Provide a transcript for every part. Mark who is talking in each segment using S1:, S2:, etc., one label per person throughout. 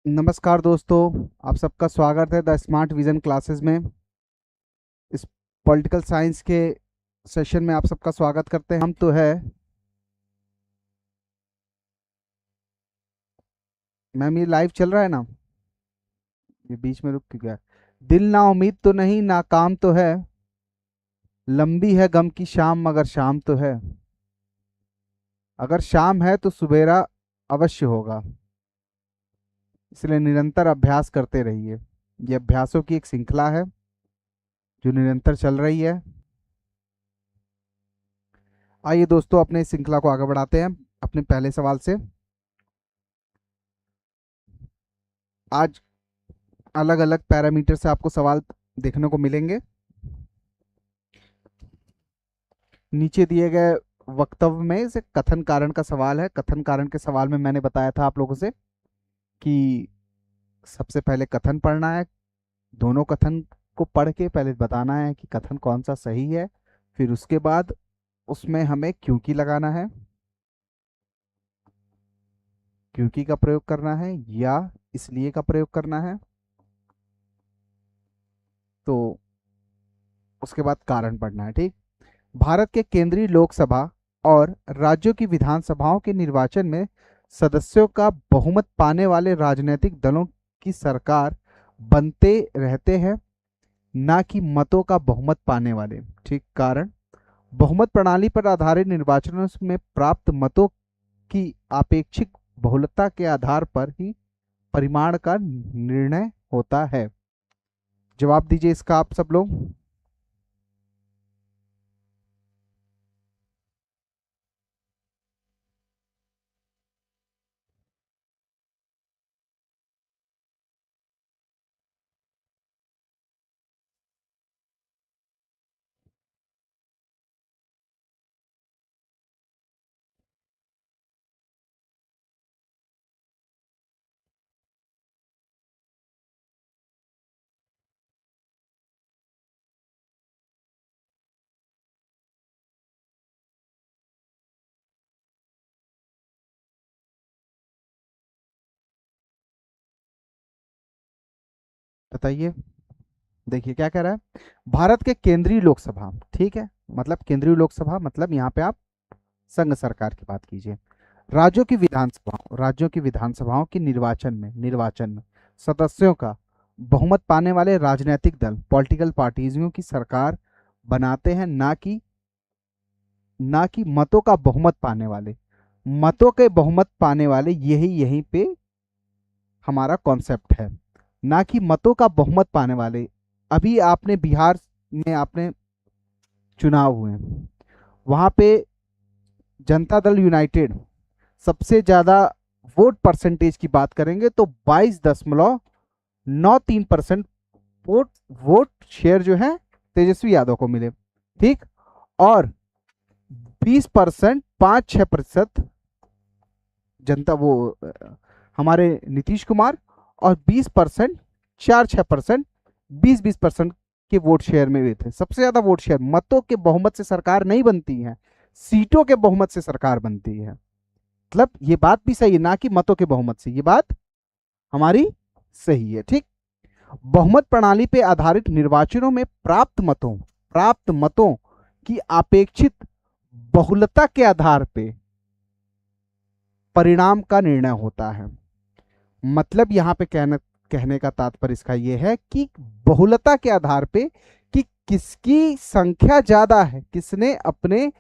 S1: नमस्कार दोस्तों, आप सबका स्वागत है द स्मार्ट विजन क्लासेस में। इस पॉलिटिकल साइंस के सेशन में आप सबका स्वागत करते हैं। हम तो है मैम, ये लाइव चल रहा है ना? ये बीच में रुक क्यों गया? दिल ना उम्मीद तो नहीं, ना काम तो है, लंबी है गम की शाम मगर शाम तो है। अगर शाम है तो सुबेरा अवश्य होगा, इसलिए निरंतर अभ्यास करते रहिए। ये अभ्यासों की एक श्रृंखला है जो निरंतर चल रही है। आइए दोस्तों, अपने इस श्रृंखला को आगे बढ़ाते हैं अपने पहले सवाल से। आज अलग अलग पैरामीटर से आपको सवाल देखने को मिलेंगे। नीचे दिए गए वक्तव्य में से कथन कारण का सवाल है। कथन कारण के सवाल में मैंने बताया था आप लोगों से कि सबसे पहले कथन पढ़ना है। दोनों कथन को पढ़ के पहले बताना है कि कथन कौन सा सही है, फिर उसके बाद उसमें हमें क्योंकि लगाना है, क्योंकि का प्रयोग करना है या इसलिए का प्रयोग करना है। तो उसके बाद कारण पढ़ना है। ठीक। भारत के केंद्रीय लोकसभा और राज्यों की विधानसभाओं के निर्वाचन में सदस्यों का बहुमत पाने वाले राजनीतिक दलों की सरकार बनते रहते हैं, ना कि मतों का बहुमत पाने वाले। ठीक। कारण, बहुमत प्रणाली पर आधारित निर्वाचनों में प्राप्त मतों की आपेक्षिक बहुलता के आधार पर ही परिमाण का निर्णय होता है। जवाब दीजिए इसका आप सब लोग। बताइए। देखिए क्या कह रहा है। भारत के केंद्रीय लोकसभा, ठीक है, मतलब केंद्रीय लोकसभा मतलब यहाँ पे आप संघ सरकार की बात कीजिए। राज्यों की विधानसभाओं के निर्वाचन में सदस्यों का बहुमत पाने वाले राजनीतिक दल पॉलिटिकल पार्टीजों की सरकार बनाते हैं, ना कि मतों का बहुमत पाने वाले। मतों के बहुमत पाने वाले यही यहीं पे हमारा कॉन्सेप्ट है, ना कि मतों का बहुमत पाने वाले। अभी आपने बिहार में आपने चुनाव हुए, वहां पे जनता दल यूनाइटेड सबसे ज्यादा वोट परसेंटेज की बात करेंगे तो 22.93% वोट वोट शेयर जो है तेजस्वी यादव को मिले। ठीक। और 20%, 5-6% जनता वो हमारे नीतीश कुमार, और 20%, 4-6%, 20-20% के वोट शेयर में हुए थे। सबसे ज्यादा वोट शेयर, मतों के बहुमत से सरकार नहीं बनती है, सीटों के बहुमत से सरकार बनती है। मतलब ये बात भी सही है, ना कि मतों के बहुमत से। ये बात हमारी सही है। ठीक। बहुमत प्रणाली पे आधारित निर्वाचनों में प्राप्त मतों की अपेक्षित बहुलता के आधार पे परिणाम का निर्णय होता है। मतलब यहाँ पे कहने का तात्पर्य इसका यह है कि बहुलता के आधार पे कि किसकी संख्या ज्यादा है, किसने अपने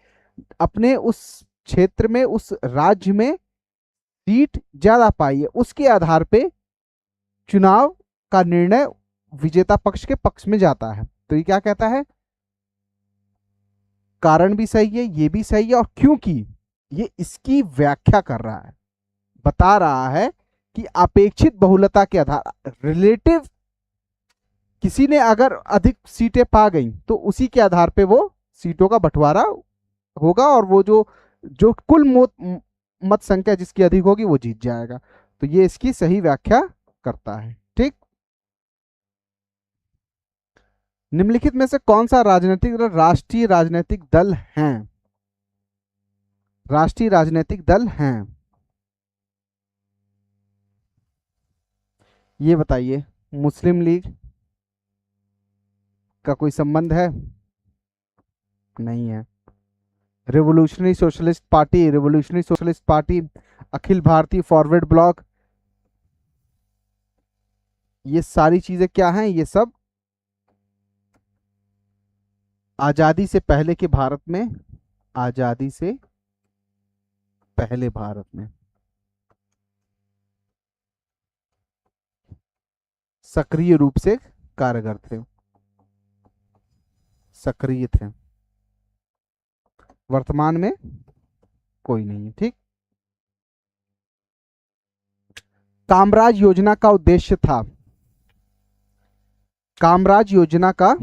S1: अपने उस क्षेत्र में, उस राज्य में सीट ज्यादा पाई है, उसके आधार पे चुनाव का निर्णय विजेता पक्ष के पक्ष में जाता है। तो ये क्या कहता है, कारण भी सही है, ये भी सही है, और क्योंकि ये इसकी व्याख्या कर रहा है, बता रहा है कि अपेक्षित बहुलता के आधार, रिलेटिव, किसी ने अगर अधिक सीटें पा गई तो उसी के आधार पे वो सीटों का बंटवारा होगा, और वो जो जो कुल मत संख्या जिसकी अधिक होगी वो जीत जाएगा। तो ये इसकी सही व्याख्या करता है। ठीक। निम्नलिखित में से कौन सा राष्ट्रीय राजनीतिक दल हैं? राष्ट्रीय राजनीतिक दल हैं। ये बताइए, मुस्लिम लीग का कोई संबंध है? नहीं है। Revolutionary Socialist Party, Revolutionary Socialist Party, Akhil Bharatiya Forward block, ये सारी चीजें क्या हैं? ये सब आजादी से पहले के भारत में, आजादी से पहले भारत में सक्रिय रूप से कारगर थे, सक्रिय थे। वर्तमान में कोई नहीं है। ठीक। कामराज योजना का उद्देश्य था, कामराज योजना का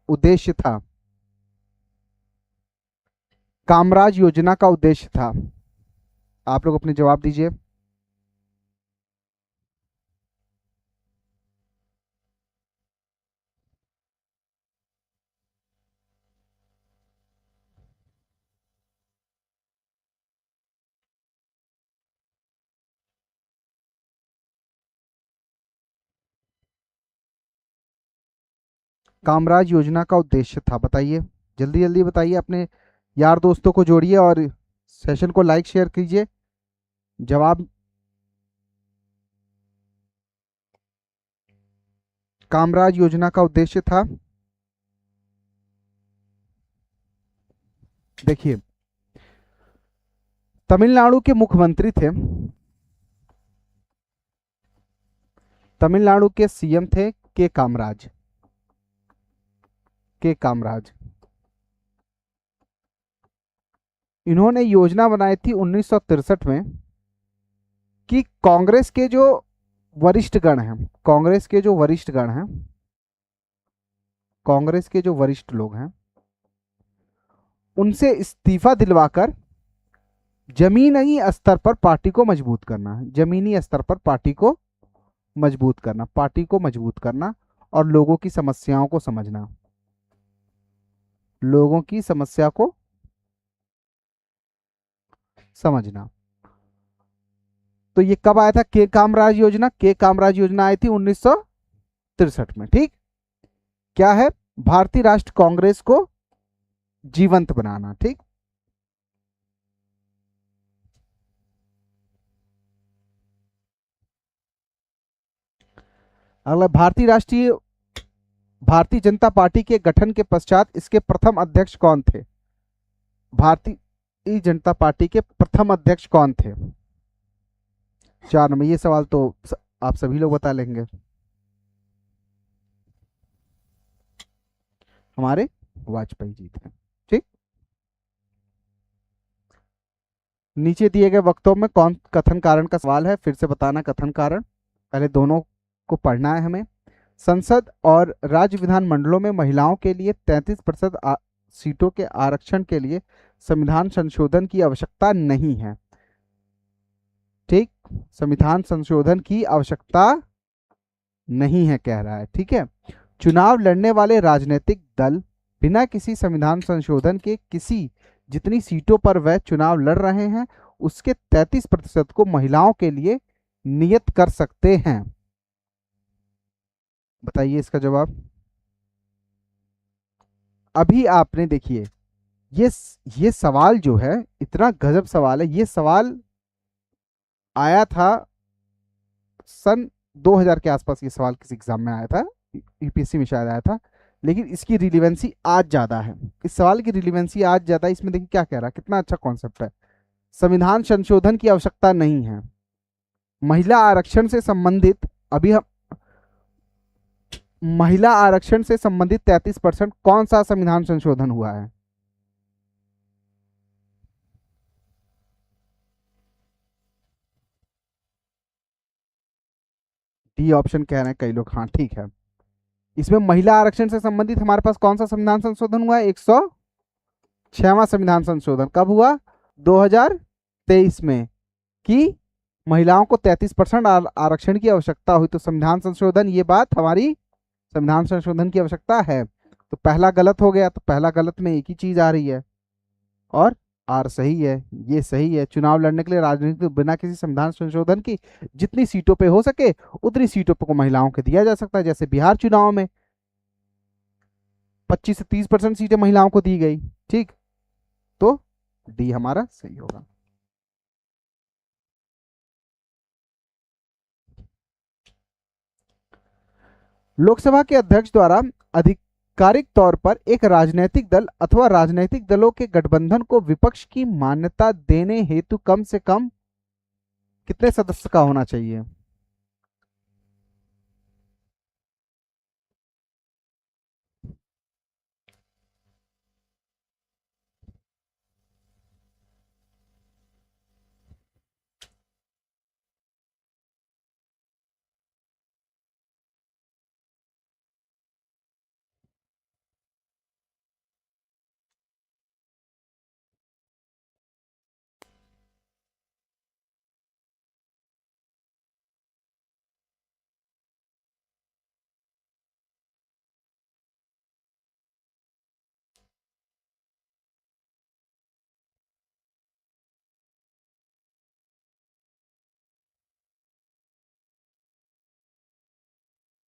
S1: उद्देश्य था, कामराज योजना का उद्देश्य था। आप लोग अपने जवाब दीजिए। कामराज योजना का उद्देश्य था, बताइए, जल्दी जल्दी बताइए। अपने यार दोस्तों को जोड़िए और सेशन को लाइक शेयर कीजिए। जवाब, कामराज योजना का उद्देश्य था, देखिए, तमिलनाडु के मुख्यमंत्री थे, तमिलनाडु के सीएम थे के कामराज, के कामराज। इन्होंने योजना बनाई थी 1963 में कि कांग्रेस के जो वरिष्ठ गण हैं, कांग्रेस के जो वरिष्ठ गण हैं, कांग्रेस के जो वरिष्ठ लोग हैं, उनसे इस्तीफा दिलवाकर जमीनी स्तर पर पार्टी को मजबूत करना, जमीनी स्तर पर पार्टी को मजबूत करना, पार्टी को मजबूत करना और लोगों की समस्याओं को समझना, लोगों की समस्या को समझना। तो ये कब आया था के कामराज योजना? के कामराज योजना आई थी 1963 में। ठीक। क्या है? भारतीय राष्ट्र कांग्रेस को जीवंत बनाना। ठीक। अगला, भारतीय जनता पार्टी के गठन के पश्चात इसके प्रथम अध्यक्ष कौन थे? भारतीय जनता पार्टी के प्रथम अध्यक्ष कौन थे? 4 नंबर। ये सवाल तो आप सभी लोग बता लेंगे। हमारे वाजपेयी जी थे। ठीक। नीचे दिए गए वक्तों में कौन कथन कारण का सवाल है? फिर से बताना कथन कारण, पहले दोनों को पढ़ना है हमें। संसद और राज्य विधानमंडलों में महिलाओं के लिए 33% सीटों के आरक्षण के लिए संविधान संशोधन की आवश्यकता नहीं है। ठीक। संविधान संशोधन की आवश्यकता नहीं है कह रहा है। ठीक है। चुनाव लड़ने वाले राजनीतिक दल बिना किसी संविधान संशोधन के किसी जितनी सीटों पर वह चुनाव लड़ रहे हैं उसके 33% को महिलाओं के लिए नियत कर सकते हैं। बताइए इसका जवाब। अभी आपने देखिए, ये सवाल जो है इतना गजब सवाल है। ये सवाल आया था सन 2000 के आसपास, ये सवाल किसी एग्जाम में आया था, यूपीएससी में शायद आया था, लेकिन इसकी रिलीवेंसी आज ज्यादा है। इस सवाल की रिलीवेंसी आज ज्यादा है। इसमें देखिए क्या कह रहा है, कितना अच्छा कॉन्सेप्ट है। संविधान संशोधन की आवश्यकता नहीं है। महिला आरक्षण से संबंधित, अभी हम महिला आरक्षण से संबंधित 33% कौन सा संविधान संशोधन हुआ है? डी ऑप्शन कह रहे हैं कई लोग। हाँ ठीक है। इसमें महिला आरक्षण से संबंधित हमारे पास कौन सा संविधान संशोधन हुआ है? 106वां संविधान संशोधन। कब हुआ? 2023 में, कि महिलाओं को 33% आरक्षण की आवश्यकता हुई। तो संविधान संशोधन, ये बात हमारी संविधान संशोधन की आवश्यकता है। तो पहला गलत हो गया, तो पहला गलत में एक ही चीज आ रही है। और आर सही है, ये सही है। चुनाव लड़ने के लिए राजनीति बिना किसी संविधान संशोधन की जितनी सीटों पे हो सके उतनी सीटों पे को महिलाओं को दिया जा सकता है। जैसे बिहार चुनाव में 25 से 30% सीटें महिलाओं को दी गई। ठीक, तो डी हमारा सही होगा। लोकसभा के अध्यक्ष द्वारा आधिकारिक तौर पर एक राजनीतिक दल अथवा राजनीतिक दलों के गठबंधन को विपक्ष की मान्यता देने हेतु कम से कम कितने सदस्य का होना चाहिए?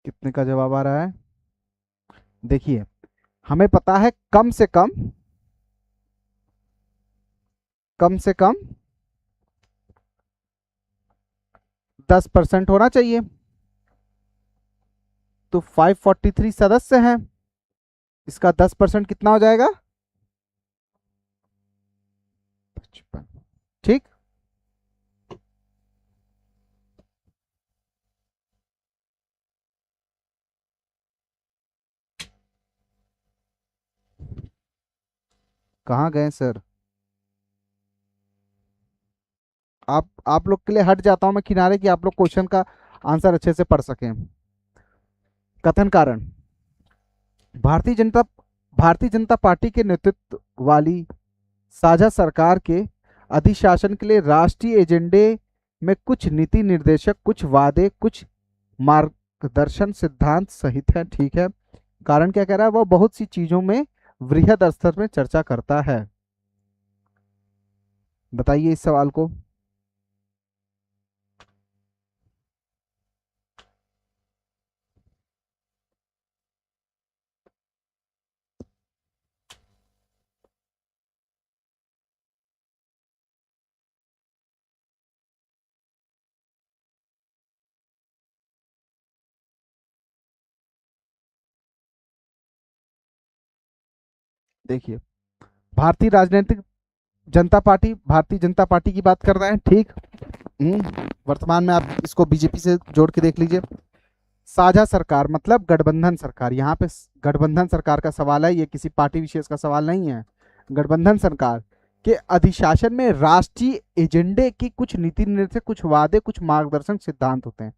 S1: कितने का जवाब आ रहा है? देखिए, हमें पता है कम से कम 10% होना चाहिए। तो 543 सदस्य हैं, इसका 10% कितना हो जाएगा? 55। ठीक, कहाँ गए सर? आप लोग के लिए हट जाता हूं मैं किनारे कि आप लोग क्वेश्चन का आंसर अच्छे से पढ़ सकें। कथन कारण, भारतीय जनता भारतीय जनता पार्टी के नेतृत्व वाली साझा सरकार के अधिशासन के लिए राष्ट्रीय एजेंडे में कुछ नीति निर्देशक, कुछ वादे, कुछ मार्गदर्शन सिद्धांत सहित है। ठीक है, कारण क्या कह रहा है? वह बहुत सी चीजों में वृहद स्तर में चर्चा करता है। बताइए इस सवाल को। देखिए, भारतीय राजनीतिक भारतीय जनता पार्टी की बात कर रहे हैं। ठीक, वर्तमान में आप इसको बीजेपी से जोड़ के देख लीजिए। साझा सरकार मतलब गठबंधन सरकार। यहाँ पे गठबंधन सरकार का सवाल है, ये किसी पार्टी विशेष का सवाल नहीं है। गठबंधन सरकार के अधिशासन में राष्ट्रीय एजेंडे की कुछ नीति निर्देशक, कुछ वादे, कुछ मार्गदर्शन सिद्धांत होते हैं।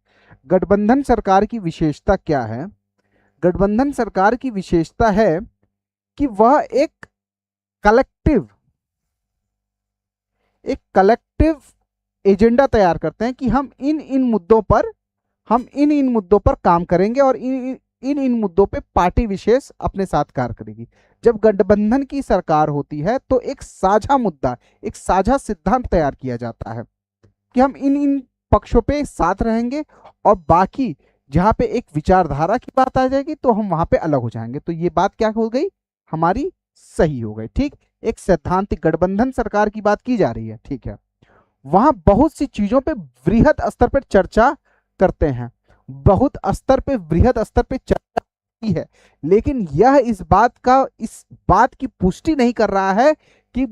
S1: गठबंधन सरकार की विशेषता क्या है? गठबंधन सरकार की विशेषता है कि वह कलेक्टिव एक कलेक्टिव एजेंडा तैयार करते हैं कि हम इन मुद्दों पर काम करेंगे और इन मुद्दों पे पार्टी विशेष अपने साथ कार्य करेगी। जब गठबंधन की सरकार होती है तो एक साझा मुद्दा, एक साझा सिद्धांत तैयार किया जाता है कि हम इन पक्षों पे साथ रहेंगे और बाकी जहां पे एक विचारधारा की बात आ जाएगी तो हम वहां पे अलग हो जाएंगे। तो ये बात क्या हो गई? हमारी सही हो गई। ठीक, एक सैद्धांतिक गठबंधन सरकार की बात की जा रही है। ठीक है, वहां बहुत सी चीजों पे वृहद स्तर पर चर्चा करते हैं, बहुत स्तर पे वृहद स्तर पे चर्चा की है, लेकिन यह इस बात की पुष्टि नहीं कर रहा है कि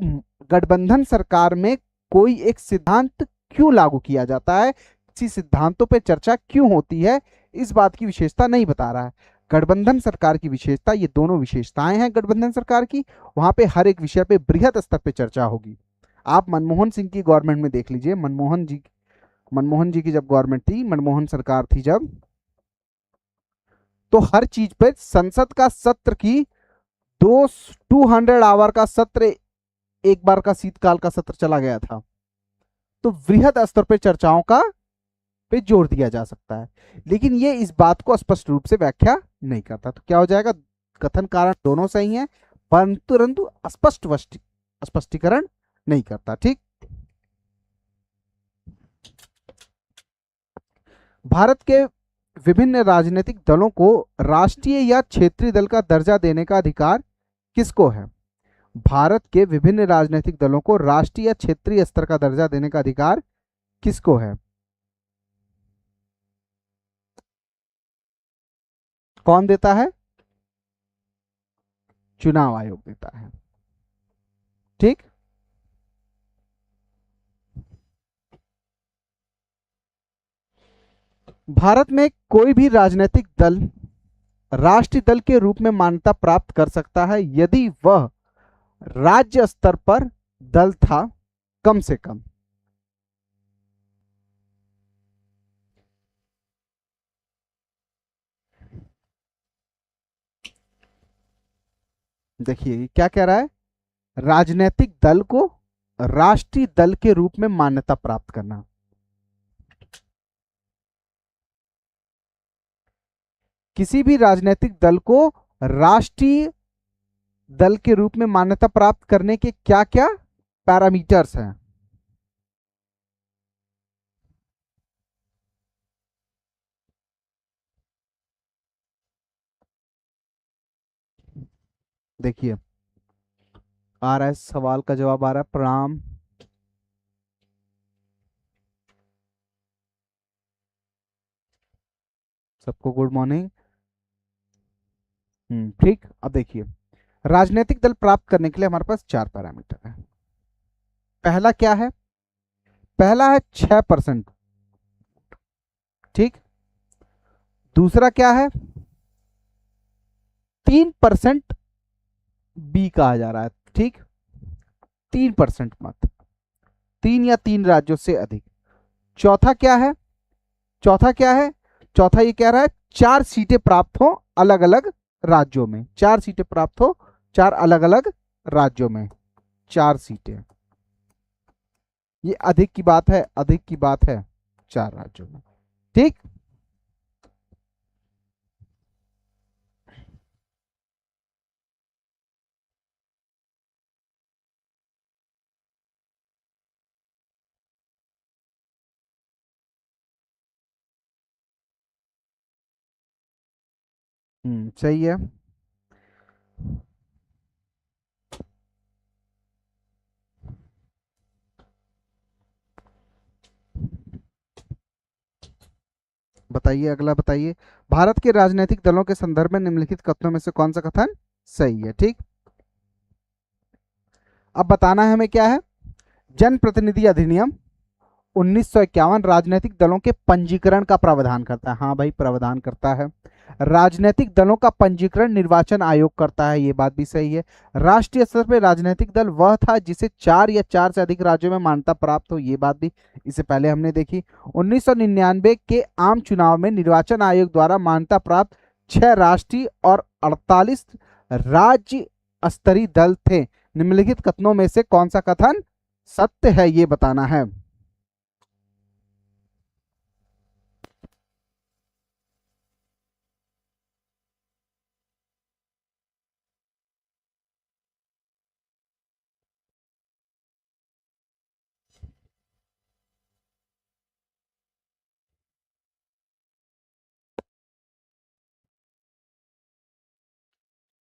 S1: गठबंधन सरकार में कोई एक सिद्धांत क्यों लागू किया जाता है, किसी सिद्धांतों पे चर्चा क्यों होती है, इस बात की विशेषता नहीं बता रहा है। गठबंधन सरकार की विशेषता, ये दोनों विशेषताएं हैं गठबंधन सरकार की। वहां पे हर एक विषय पे वृहद स्तर पे चर्चा होगी। आप मनमोहन सिंह की गवर्नमेंट में देख लीजिए, मनमोहन जी की जब गवर्नमेंट थी, मनमोहन सरकार थी जब, तो हर चीज पे संसद का सत्र की 200 आवर का सत्र, एक बार का शीतकाल का सत्र चला गया था। तो वृहद स्तर पे चर्चाओं का पे जोर दिया जा सकता है, लेकिन ये इस बात को स्पष्ट रूप से व्याख्या नहीं करता। तो क्या हो जाएगा? कथन कारण दोनों सही हैं, परंतु स्पष्टीकरण नहीं करता। ठीक, भारत के विभिन्न राजनीतिक दलों को राष्ट्रीय या क्षेत्रीय दल का दर्जा देने का अधिकार किसको है? भारत के विभिन्न राजनीतिक दलों को राष्ट्रीय या क्षेत्रीय स्तर का दर्जा देने का अधिकार किसको है? कौन देता है? चुनाव आयोग देता है। ठीक, भारत में कोई भी राजनीतिक दल राष्ट्रीय दल के रूप में मान्यता प्राप्त कर सकता है यदि वह राज्य स्तर पर दल था कम से कम। देखिए क्या कह रहा है, राजनीतिक दल को राष्ट्रीय दल के रूप में मान्यता प्राप्त करना। किसी भी राजनीतिक दल को राष्ट्रीय दल के रूप में मान्यता प्राप्त करने के क्या क्या पैरामीटर्स हैं? देखिए आ रहा है सवाल का जवाब आ रहा है। प्रणाम, सबको गुड मॉर्निंग। ठीक, अब देखिए राजनीतिक दल प्राप्त करने के लिए हमारे पास 4 पैरामीटर है। पहला क्या है? पहला है 6%। ठीक, दूसरा क्या है? 3% बी कहा जा रहा है। ठीक, 3% मत, 3 या 3 राज्यों से अधिक। चौथा क्या है? चौथा क्या है? चौथा ये कह रहा है 4 सीटें प्राप्त हो अलग अलग राज्यों में। 4 सीटें प्राप्त हो 4 अलग अलग राज्यों में, 4 सीटें। ये अधिक की बात है, अधिक की बात है 4 राज्यों में। ठीक, सही है। बताइए अगला, बताइए भारत के राजनीतिक दलों के संदर्भ में निम्नलिखित कथनों में से कौन सा कथन सही है? ठीक, अब बताना है हमें क्या है। जनप्रतिनिधि अधिनियम 1951 राजनीतिक दलों के पंजीकरण का प्रावधान करता है। हाँ भाई, प्रावधान करता है। राजनीतिक दलों का पंजीकरण निर्वाचन आयोग करता है, ये बात भी सही है। राष्ट्रीय स्तर पर राजनीतिक दल वह था जिसे 4 या 4 से अधिक राज्यों में मान्यता प्राप्त हो, ये बात भी इससे पहले हमने देखी। 1999 के आम चुनाव में निर्वाचन आयोग द्वारा मान्यता प्राप्त 6 राष्ट्रीय और 48 राज्य स्तरीय दल थे। निम्नलिखित कथनों में से कौन सा कथन सत्य है, ये बताना है।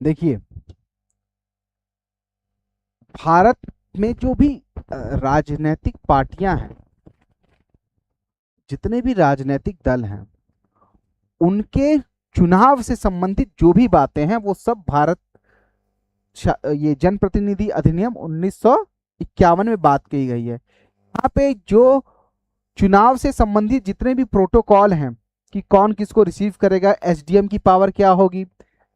S1: देखिए भारत में जो भी राजनीतिक पार्टियां हैं, जितने भी राजनीतिक दल हैं, उनके चुनाव से संबंधित जो भी बातें हैं वो सब भारत ये जनप्रतिनिधि अधिनियम 1951 में बात की गई है। यहाँ पे जो चुनाव से संबंधित जितने भी प्रोटोकॉल हैं कि कौन किसको रिसीव करेगा, एसडीएम की पावर क्या होगी,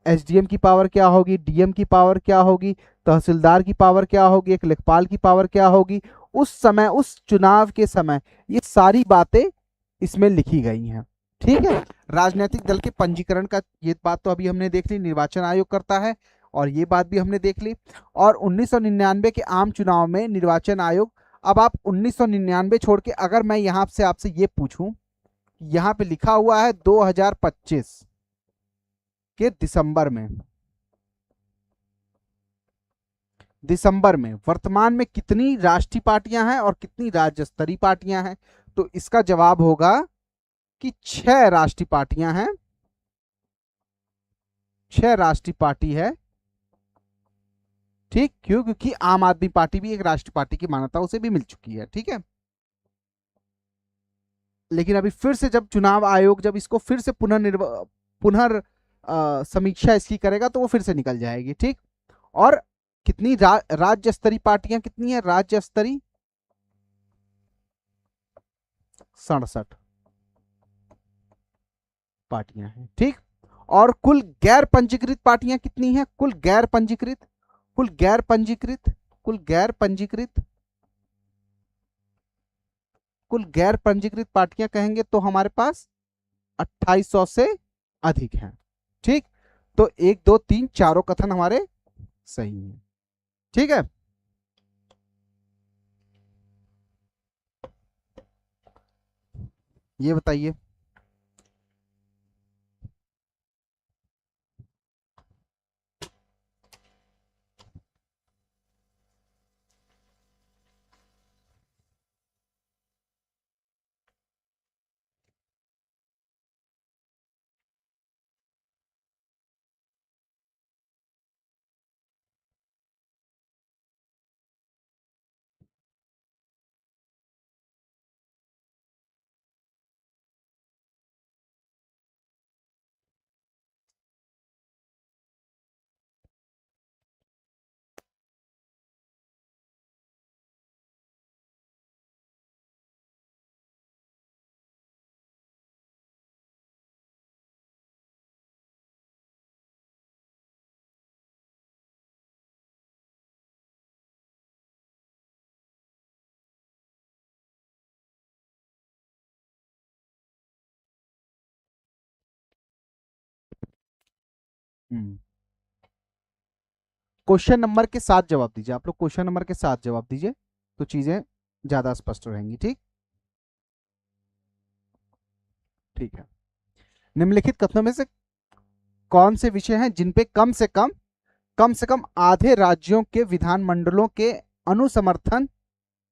S1: एसडीएम की पावर क्या होगी, डीएम की पावर क्या होगी, तहसीलदार की पावर क्या होगी, एक लेखपाल की पावर क्या होगी, उस समय उस चुनाव के समय ये सारी बातें इसमें लिखी गई हैं। ठीक है, राजनीतिक दल के पंजीकरण का ये बात तो अभी हमने देख ली, निर्वाचन आयोग करता है, और ये बात भी हमने देख ली। और 1999 के आम चुनाव में निर्वाचन आयोग, अब आप 1999 छोड़ के अगर मैं यहाँ से आपसे ये पूछूं, यहाँ पे लिखा हुआ है 2025 के दिसंबर में, दिसंबर में वर्तमान में कितनी राष्ट्रीय पार्टियां हैं और कितनी राज्य स्तरीय पार्टियां हैं? तो इसका जवाब होगा कि 6 राष्ट्रीय पार्टियां हैं, 6 राष्ट्रीय पार्टी है। ठीक, क्यों? क्योंकि आम आदमी पार्टी भी एक राष्ट्रीय पार्टी की मान्यता उसे भी मिल चुकी है। ठीक है, लेकिन अभी फिर से जब चुनाव आयोग जब इसको फिर से पुनर् समीक्षा इसकी करेगा तो वो फिर से निकल जाएगी। ठीक, और कितनी राज्य स्तरीय पार्टियां कितनी है? राज्य स्तरीय 67 पार्टियां हैं। ठीक, और कुल गैर पंजीकृत पार्टियां कितनी हैं? कुल गैर पंजीकृत, कुल गैर पंजीकृत, कुल गैर पंजीकृत, कुल गैर पंजीकृत पार्टियां कहेंगे तो हमारे पास 2800 से अधिक हैं। ठीक, तो 1 2 3 चारों कथन हमारे सही हैं। ठीक है, ये बताइए। क्वेश्चन नंबर के साथ जवाब दीजिए, आप लोग क्वेश्चन नंबर के साथ जवाब दीजिए तो चीजें ज्यादा स्पष्ट रहेंगी। ठीक, ठीक है। निम्नलिखित कथनों में से कौन से विषय हैं जिन पे कम से कम आधे राज्यों के विधानमंडलों के अनुसमर्थन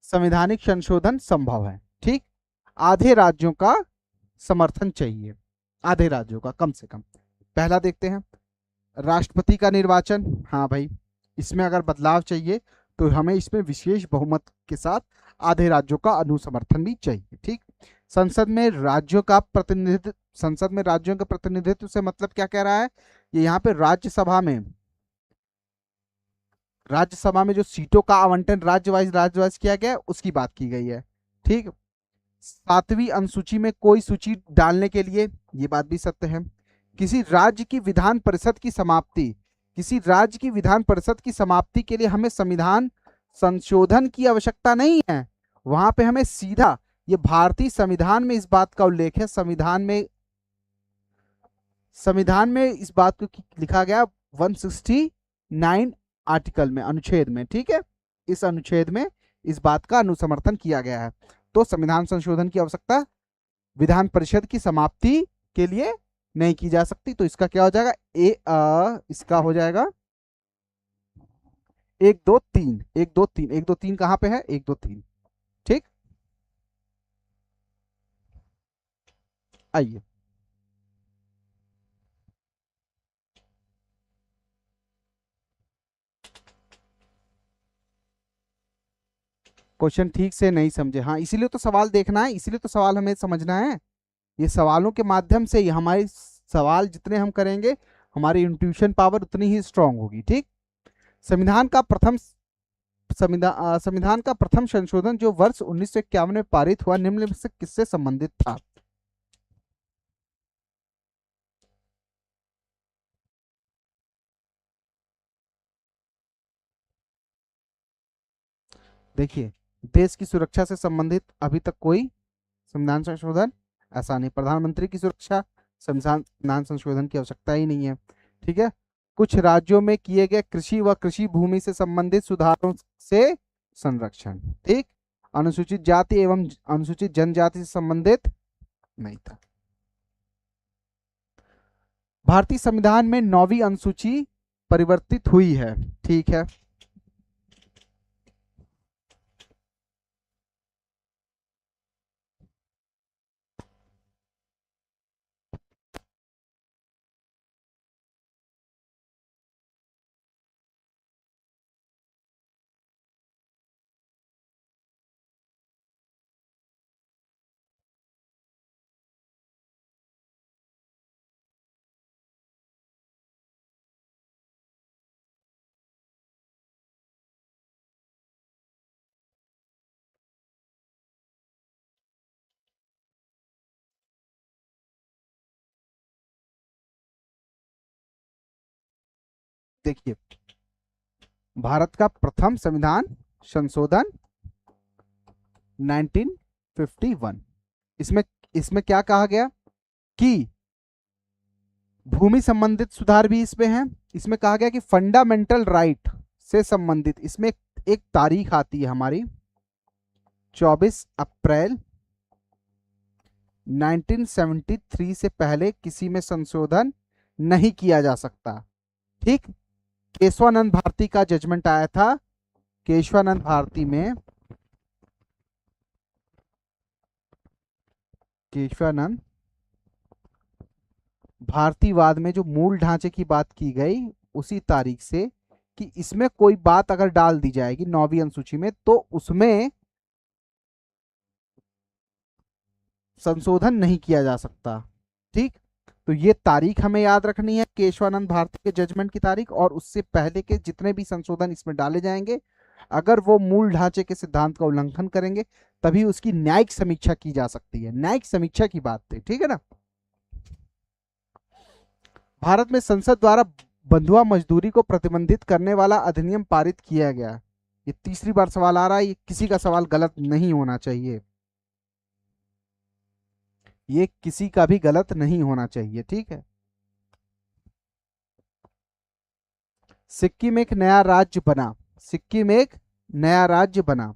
S1: संवैधानिक संशोधन संभव है? ठीक, आधे राज्यों का समर्थन चाहिए, आधे राज्यों का कम से कम। पहला देखते हैं, राष्ट्रपति का निर्वाचन। हाँ भाई, इसमें अगर बदलाव चाहिए तो हमें इसमें विशेष बहुमत के साथ आधे राज्यों का अनुसमर्थन भी चाहिए। ठीक, संसद में राज्यों का प्रतिनिधित्व, संसद में राज्यों के प्रतिनिधित्व से मतलब क्या कह रहा है? ये यहाँ पे राज्यसभा में जो सीटों का आवंटन राज्य वाइज किया गया है उसकी बात की गई है। ठीक, 7वीं अनुसूची में कोई सूची डालने के लिए, ये बात भी सत्य है। किसी राज्य की विधान परिषद की समाप्ति, किसी राज्य की विधान परिषद की समाप्ति के लिए हमें संविधान संशोधन की आवश्यकता नहीं है, वहां पे हमें सीधा, ये भारतीय संविधान में इस बात का उल्लेख है, संविधान में इस बात को लिखा गया 169 आर्टिकल में, अनुच्छेद में। ठीक है, इस अनुच्छेद में इस बात का अनुसमर्थन किया गया है। तो संविधान संशोधन की आवश्यकता विधान परिषद की समाप्ति के लिए नहीं की जा सकती। तो इसका क्या हो जाएगा? इसका हो जाएगा 1 2 3 1 2 3 1 2 3 कहां पे है? 1 2 3। ठीक, आइए क्वेश्चन ठीक से नहीं समझे। हाँ, इसीलिए तो सवाल देखना है, इसीलिए तो सवाल हमें समझना है। ये सवालों के माध्यम से हमारे सवाल जितने हम करेंगे हमारी इंट्यूशन पावर उतनी ही स्ट्रांग होगी। ठीक, संविधान का प्रथम संविधान का प्रथम संशोधन जो वर्ष 1951 में पारित हुआ निम्न में से किससे संबंधित था? देखिए, देश की सुरक्षा से संबंधित अभी तक कोई संविधान संशोधन ऐसा नहीं, प्रधानमंत्री की सुरक्षा संविधान संशोधन की आवश्यकता ही नहीं है। ठीक है, कुछ राज्यों में किए गए कृषि व कृषि भूमि से संबंधित सुधारों से संरक्षण। ठीक, अनुसूचित जाति एवं अनुसूचित जनजाति से संबंधित नहीं था। भारतीय संविधान में 9वीं अनुसूची परिवर्तित हुई है। ठीक है, देखिए, भारत का प्रथम संविधान संशोधन 1951। इसमें इसमें क्या कहा गया कि भूमि संबंधित सुधार भी इसमें है। इसमें कहा गया कि फंडामेंटल राइट से संबंधित, इसमें एक तारीख आती है हमारी 24 अप्रैल 1973 से पहले किसी में संशोधन नहीं किया जा सकता। ठीक, केशवानंद भारती का जजमेंट आया था। केशवानंद भारती में, केशवानंद भारतीवाद में जो मूल ढांचे की बात की गई उसी तारीख से, कि इसमें कोई बात अगर डाल दी जाएगी 9वीं अनुसूची में तो उसमें संशोधन नहीं किया जा सकता। ठीक, तो ये तारीख हमें याद रखनी है, केशवानंद भारती के जजमेंट की तारीख, और उससे पहले के जितने भी संशोधन इसमें डाले जाएंगे अगर वो मूल ढांचे के सिद्धांत का उल्लंघन करेंगे तभी उसकी न्यायिक समीक्षा की जा सकती है। न्यायिक समीक्षा की बात थी, ठीक है ना। भारत में संसद द्वारा बंधुआ मजदूरी को प्रतिबंधित करने वाला अधिनियम पारित किया गया। ये तीसरी बार सवाल आ रहा है, ये किसी का सवाल गलत नहीं होना चाहिए, ये किसी का भी गलत नहीं होना चाहिए, ठीक है। सिक्किम एक नया राज्य बना, सिक्किम एक नया राज्य बना।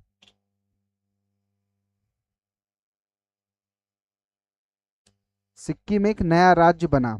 S1: सिक्किम एक नया राज्य बना।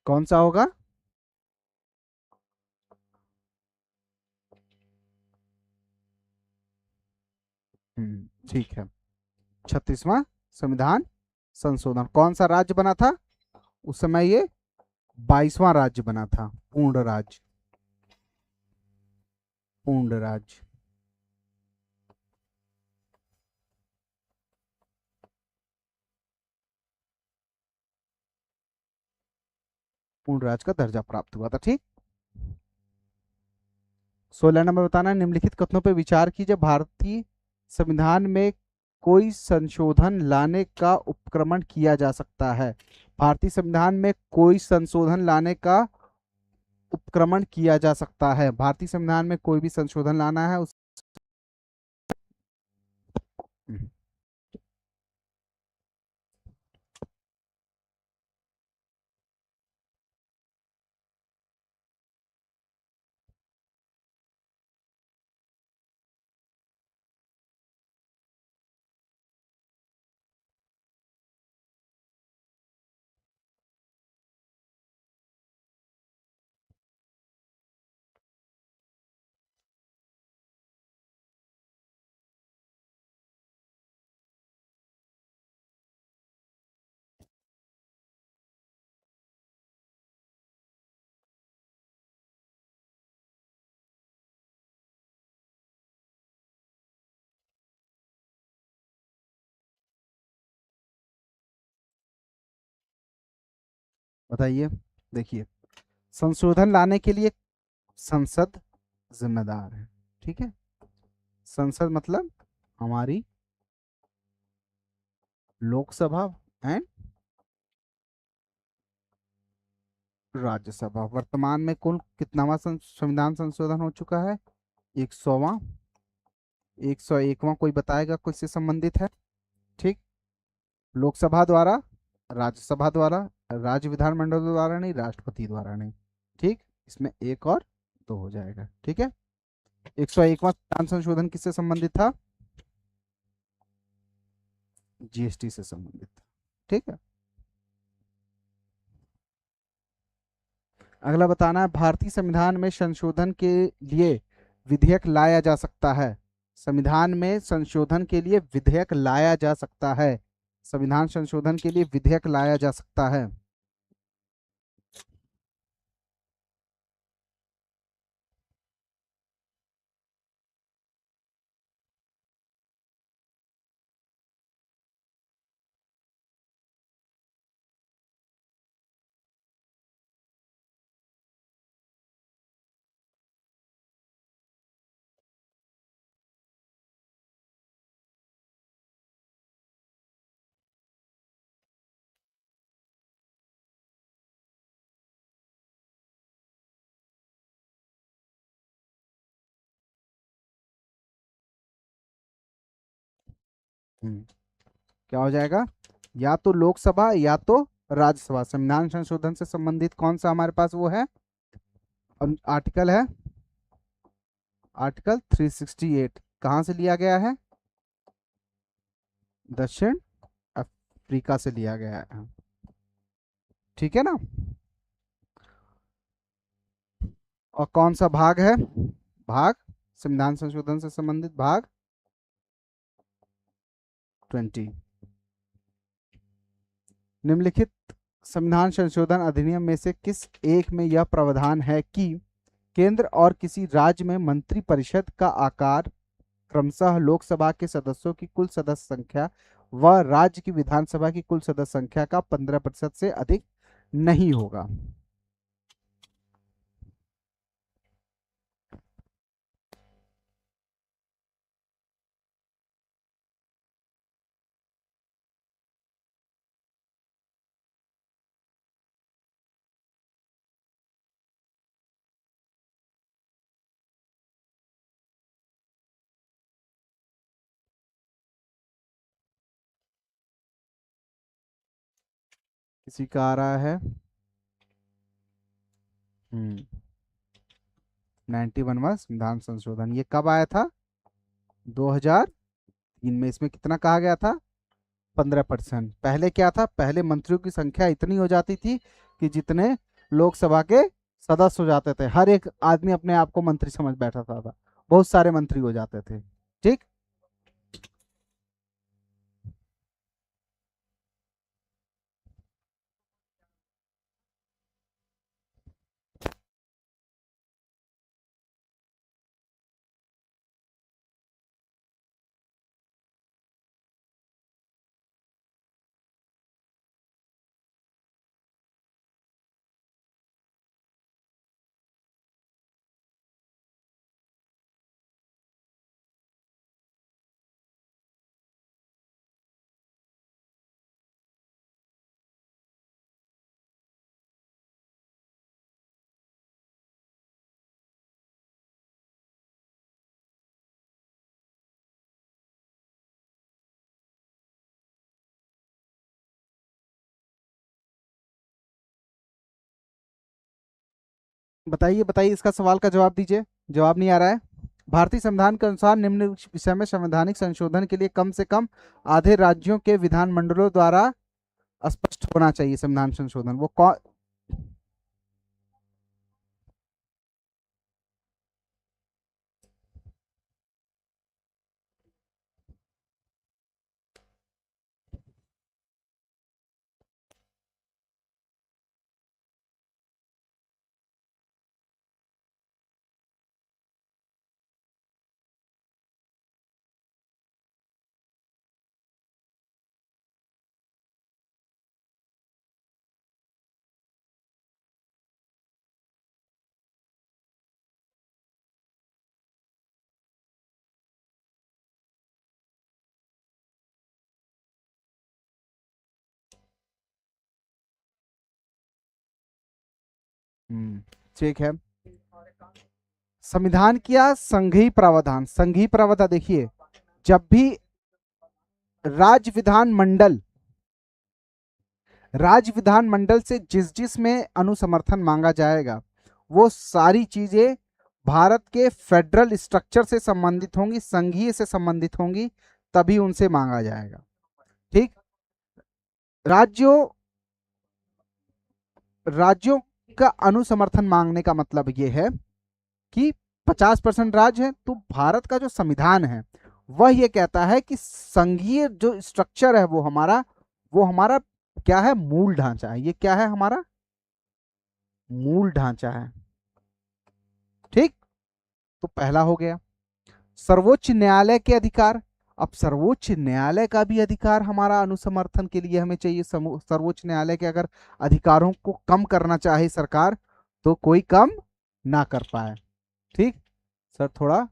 S1: कौन सा होगा? ठीक है। 36वां संविधान संशोधन। कौन सा राज्य बना था उस समय? ये 22वां राज्य बना था, पूर्ण राज्य, पूर्ण राज्य। पूर्ण राज्य का दर्जा प्राप्त हुआ था, ठीक। 16 नंबर बताना है, निम्नलिखित कथनों पर विचार कीजिए। भारतीय संविधान में कोई संशोधन लाने का उपक्रमण किया जा सकता है। भारतीय संविधान में कोई संशोधन लाने का उपक्रमण किया जा सकता है। भारतीय संविधान में कोई भी संशोधन लाना है उस बताइए। देखिए, संशोधन लाने के लिए संसद जिम्मेदार है, ठीक है। संसद मतलब हमारी लोकसभा एंड राज्यसभा। वर्तमान में कुल कितनावा संविधान संशोधन हो चुका है? 100वां, 101वां। कोई बताएगा किससे संबंधित है? ठीक, लोकसभा द्वारा, राज्यसभा द्वारा, राज्य विधानमंडल द्वारा नहीं, राष्ट्रपति द्वारा नहीं। ठीक, इसमें एक और दो हो जाएगा, ठीक है। 101वां संविधान संशोधन किससे संबंधित था? जीएसटी से संबंधित था, ठीक है। अगला बताना है, भारतीय संविधान में संशोधन के लिए विधेयक लाया जा सकता है। संविधान में संशोधन के लिए विधेयक लाया जा सकता है। संविधान संशोधन के लिए विधेयक लाया जा सकता है। क्या हो जाएगा, या तो लोकसभा या तो राज्यसभा। संविधान संशोधन से संबंधित कौन सा हमारे पास वो है, आर्टिकल है आर्टिकल 368। कहां से लिया गया है, दक्षिण अफ्रीका से लिया गया है, ठीक है ना। और कौन सा भाग है, भाग संविधान संशोधन से संबंधित भाग 20। निम्नलिखित संविधान संशोधन अधिनियम में से किस एक में यह प्रावधान है कि केंद्र और किसी राज्य में मंत्रिपरिषद का आकार क्रमशः लोकसभा के सदस्यों की कुल सदस्य संख्या व राज्य की विधानसभा की कुल सदस्य संख्या का 15% से अधिक नहीं होगा। किसी का आ रहा है 91वां संविधान संशोधन, ये कब आया था, 2003 में। इसमें कितना कहा गया था, 15%। पहले क्या था, पहले मंत्रियों की संख्या इतनी हो जाती थी कि जितने लोकसभा के सदस्य हो जाते थे, हर एक आदमी अपने आप को मंत्री समझ बैठा था, बहुत सारे मंत्री हो जाते थे, ठीक। बताइए बताइए, इसका सवाल का जवाब दीजिए, जवाब नहीं आ रहा है। भारतीय संविधान के अनुसार निम्न विषय में संवैधानिक संशोधन के लिए कम से कम आधे राज्यों के विधानमंडलों द्वारा स्पष्ट होना चाहिए संविधान संशोधन, वो कौन। ठीक है। संविधान किया संघीय प्रावधान, संघीय प्रावधान देखिए, जब भी राज्य विधान मंडल, राज्य विधानमंडल से जिस जिस में अनुसमर्थन मांगा जाएगा वो सारी चीजें भारत के फेडरल स्ट्रक्चर से संबंधित होंगी, संघीय से संबंधित होंगी, तभी उनसे मांगा जाएगा, ठीक। राज्यों राज्यों का अनुसमर्थन मांगने का मतलब ये है कि 50% राज्य है, तो भारत का जो संविधान है वह ये कहता है कि संघीय जो स्ट्रक्चर है वो हमारा क्या है, मूल ढांचा है। ये क्या है, हमारा मूल ढांचा है, ठीक। तो पहला हो गया। सर्वोच्च न्यायालय के अधिकार, अब सर्वोच्च न्यायालय का भी अधिकार हमारा अनुसमर्थन के लिए हमें चाहिए। सर्वोच्च न्यायालय के अगर अधिकारों को कम करना चाहे सरकार तो कोई कम ना कर पाए, ठीक। सर थोड़ा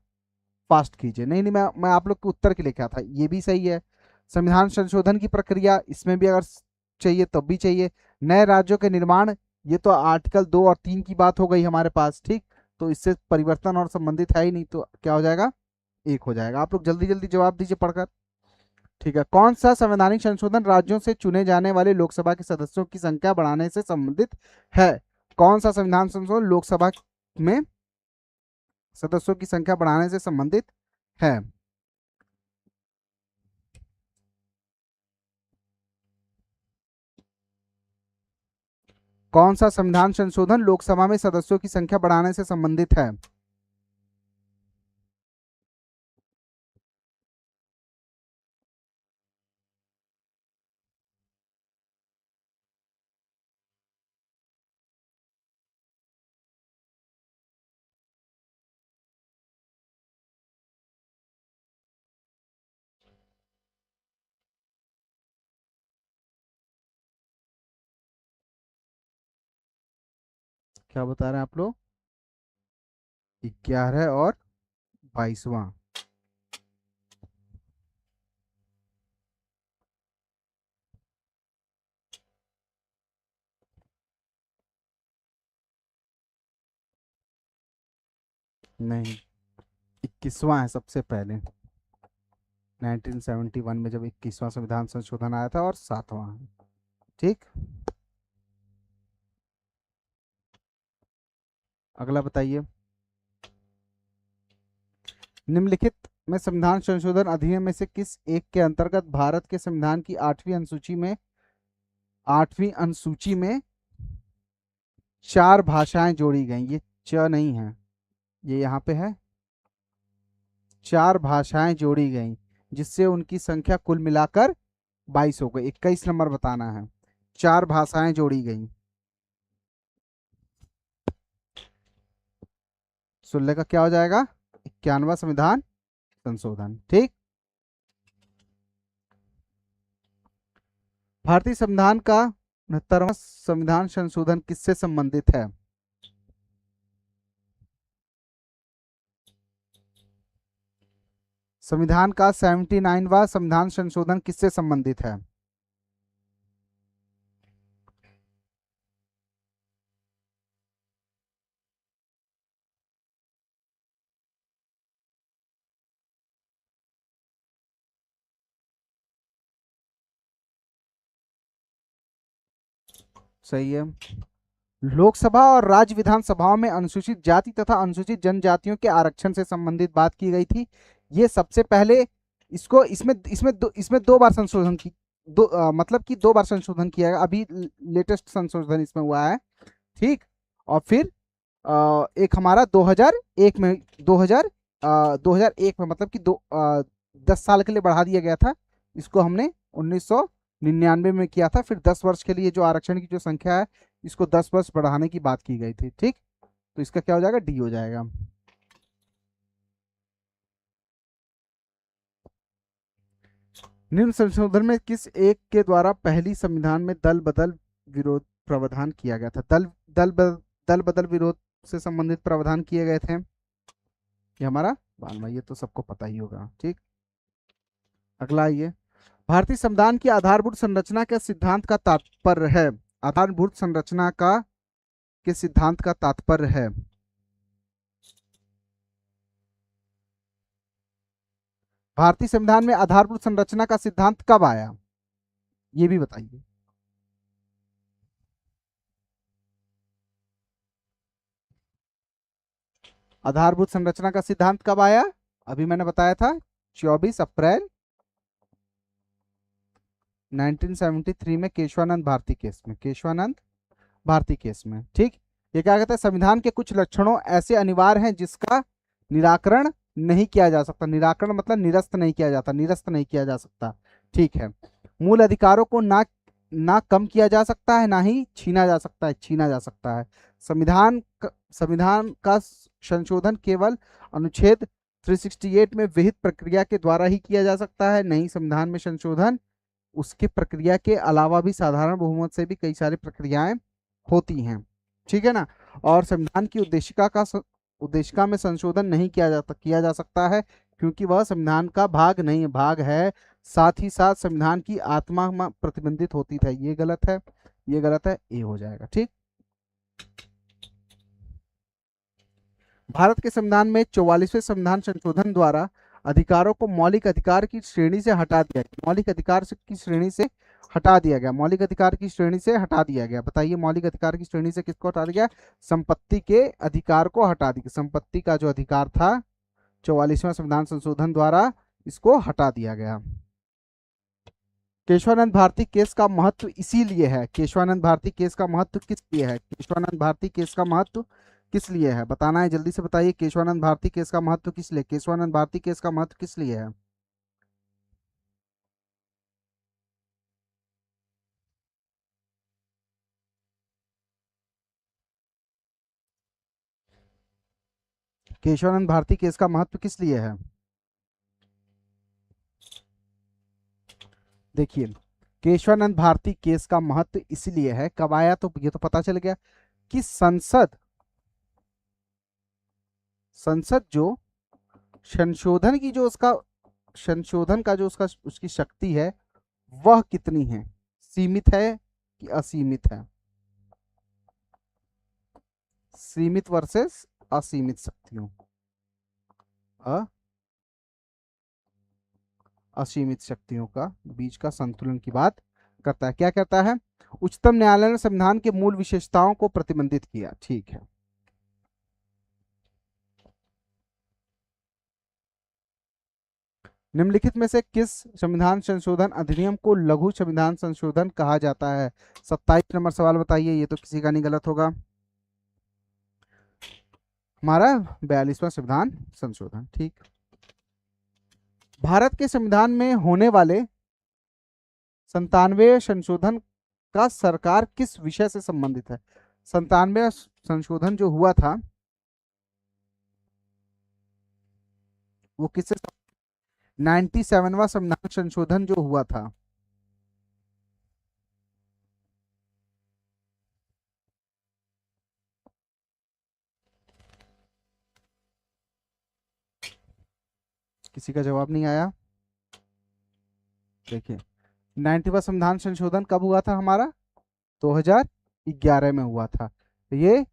S1: फास्ट कीजिए, नहीं नहीं, मैं आप लोग के उत्तर के लिए क्या था, ये भी सही है। संविधान संशोधन की प्रक्रिया, इसमें भी अगर चाहिए तब भी चाहिए। नए राज्यों के निर्माण, ये तो आर्टिकल 2 और 3 की बात हो गई हमारे पास, ठीक। तो इससे परिवर्तन और संबंधित है ही नहीं, तो क्या हो जाएगा, एक हो जाएगा। आप लोग जल्दी जल्दी जवाब दीजिए पढ़कर। ठीक है, कौन सा संवैधानिक संशोधन राज्यों से चुने जाने वाले लोकसभा के सदस्यों की संख्या बढ़ाने से संबंधित है? कौन सा संविधान संशोधन लोकसभा में सदस्यों की संख्या बढ़ाने से संबंधित है? कौन सा संविधान संशोधन लोकसभा में सदस्यों की संख्या बढ़ाने से संबंधित है? क्या बता रहे हैं आप लोग? 11 और 22वां। नहीं, 21वां है सबसे पहले। 1971 में जब 21वां संविधान संशोधन आया था, और 7वां है। ठीक, अगला बताइए। निम्नलिखित में संविधान संशोधन अधिनियम में से किस एक के अंतर्गत भारत के संविधान की 8वीं अनुसूची में 4 भाषाएं जोड़ी गई? ये च नहीं है, ये यहाँ पे है। 4 भाषाएं जोड़ी गई, जिससे उनकी संख्या कुल मिलाकर 22 हो गई। 21 नंबर बताना है। 4 भाषाएं जोड़ी गई। 16 का क्या हो जाएगा? 91वां संविधान संशोधन। ठीक, भारतीय संविधान का 69वां संविधान संशोधन किससे संबंधित है? संविधान का 79वां संविधान संशोधन किससे संबंधित है? सही है। लोकसभा और राज्य विधानसभाओं में अनुसूचित जाति तथा अनुसूचित जनजातियों के आरक्षण से संबंधित बात की गई थी। ये सबसे पहले इसको इसमें 2 बार संशोधन की, मतलब कि 2 बार संशोधन किया गया। अभी लेटेस्ट संशोधन इसमें हुआ है। ठीक, और फिर एक हमारा 2001 में 2001 में, मतलब कि 10 साल के लिए बढ़ा दिया गया था। इसको हमने 1999 में किया था। फिर 10 वर्ष के लिए जो आरक्षण की जो संख्या है, इसको 10 वर्ष बढ़ाने की बात की गई थी। ठीक, तो इसका क्या हो जाएगा? डी हो जाएगा। निम्न संशोधन में किस एक के द्वारा पहली संविधान में दल बदल विरोध प्रावधान किया गया था? दल बदल विरोध से संबंधित प्रावधान किए गए थे। ये हमारा 92, ये तो सबको पता ही होगा। ठीक, अगला आइए। भारतीय संविधान की आधारभूत संरचना के सिद्धांत का तात्पर्य है? आधारभूत संरचना का के सिद्धांत का तात्पर्य है? भारतीय संविधान में आधारभूत संरचना का सिद्धांत कब आया, ये भी बताइए। आधारभूत संरचना का सिद्धांत कब आया? अभी मैंने बताया था 24 अप्रैल 1973 में, केशवानंद भारती केस में। केशवानंद भारती केस में। ठीक, ये क्या कहता है? संविधान के कुछ लक्षणों ऐसे अनिवार्य हैं जिसका निराकरण नहीं किया जा सकता। निराकरण मतलब निरस्त नहीं किया जाता, निरस्त नहीं किया जा सकता। ठीक है, मूल अधिकारों को ना कम किया जा सकता है, ना ही छीना जा सकता है, छीना जा सकता है। संविधान का संशोधन केवल अनुच्छेद 368 में विहित प्रक्रिया के द्वारा ही किया जा सकता है। नहीं, संविधान में संशोधन उसके प्रक्रिया के अलावा भी साधारण बहुमत से भी कई सारी प्रक्रियाएं होती हैं। ठीक है ना। और संविधान की उद्देशिका में संशोधन नहीं किया जा सकता है, क्योंकि वह संविधान का भाग नहीं है, भाग है। साथ ही साथ संविधान की आत्मा में प्रतिबंधित होती है। ये गलत है, ये गलत है, ए हो जाएगा। ठीक, भारत के संविधान में 44वें संविधान संशोधन द्वारा अधिकारों को मौलिक अधिकार की श्रेणी से हटा दिया गया, मौलिक अधिकार की श्रेणी से हटा दिया गया, मौलिक अधिकार की श्रेणी से हटा दिया गया। बताइए मौलिक अधिकार की श्रेणी से किसको हटा दिया गया? संपत्ति के अधिकार को हटा दिया, संपत्ति का जो अधिकार था 44वां संविधान संशोधन द्वारा इसको हटा दिया गया। केशवानंद भारती केस का महत्व इसीलिए है, केशवानंद भारती केस का महत्व किस लिए है? केशवानंद भारती केस का महत्व किस लिए है? बताना है, जल्दी से बताइए। केशवानंद भारती केस का महत्व किस लिए? केशवानंद भारती केस का महत्व किस लिए है? केशवानंद भारती केस का महत्व किस लिए है? देखिए, केशवानंद भारती केस का महत्व इसलिए है, कब आया तो ये तो पता चल गया कि संसद संसद जो संशोधन की जो उसका संशोधन का जो उसका उसकी शक्ति है वह कितनी है, सीमित है कि असीमित है? सीमित वर्सेस असीमित शक्तियों, असीमित शक्तियों का बीच का संतुलन की बात करता है। क्या कहता है? उच्चतम न्यायालय ने संविधान के मूल विशेषताओं को प्रतिबंधित किया। ठीक है, निम्नलिखित में से किस संविधान संशोधन अधिनियम को लघु संविधान संशोधन कहा जाता है? 27 नंबर सवाल बताइए, ये तो किसी का नहीं गलत होगा। हमारा 42वां संविधान संशोधन। ठीक, भारत के संविधान में होने वाले 97 संशोधन का सरकार किस विषय से संबंधित है? 97 संशोधन जो हुआ था वो किससे? 97वां संविधान संशोधन जो हुआ था किसी का जवाब नहीं आया। देखिए, 90वां संविधान संशोधन कब हुआ था हमारा? 2011 में हुआ था। ये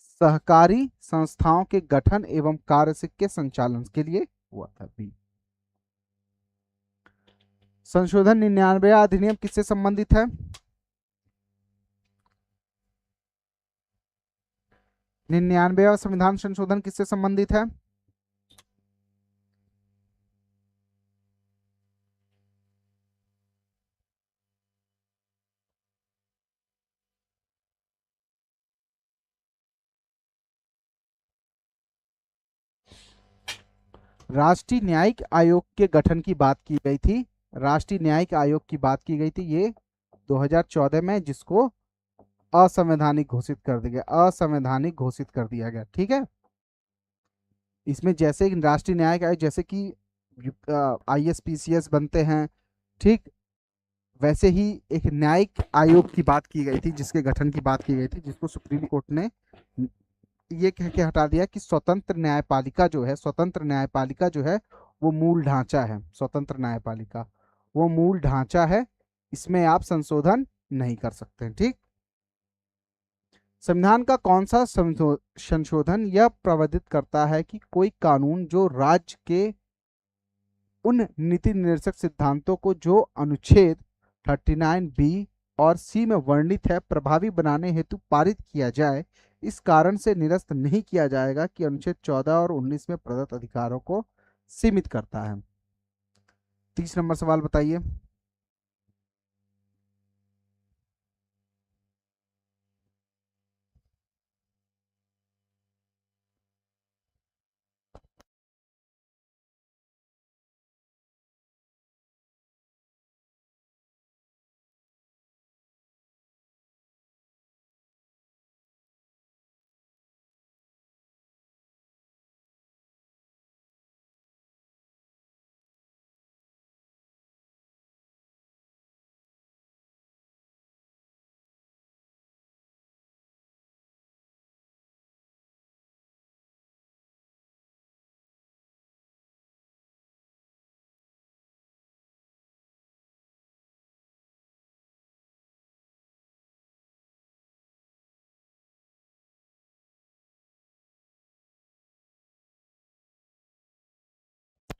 S1: सहकारी संस्थाओं के गठन एवं कार्य के संचालन के लिए हुआ था। भी संशोधन 99 अधिनियम किससे संबंधित है? 99वां संविधान संशोधन किससे संबंधित है? राष्ट्रीय न्यायिक आयोग के गठन की बात की गई थी, राष्ट्रीय न्यायिक आयोग की बात की गई थी, ये 2014 में, जिसको असंवैधानिक घोषित कर दिया गया, असंवैधानिक घोषित कर दिया गया। ठीक है, इसमें जैसे राष्ट्रीय न्यायिक आयोग जैसे कि ISPCS बनते हैं, ठीक वैसे ही एक न्यायिक आयोग की बात की गई थी, जिसके गठन की बात की गई थी, जिसको सुप्रीम कोर्ट ने ये कह के हटा दिया कि स्वतंत्र न्यायपालिका जो है, स्वतंत्र न्यायपालिका जो है वो मूल ढांचा है, स्वतंत्र न्यायपालिका वो मूल ढांचा है, इसमें आप संशोधन नहीं कर सकते। ठीक, संविधान का कौन सा संशोधन यह प्रावधानित करता है कि कोई कानून जो राज्य के उन नीति निर्देशक सिद्धांतों को जो अनुच्छेद 39B और C में वर्णित है प्रभावी बनाने हेतु पारित किया जाए, इस कारण से निरस्त नहीं किया जाएगा कि अनुच्छेद 14 और 19 में प्रदत्त अधिकारों को सीमित करता है। 30 नंबर सवाल बताइए।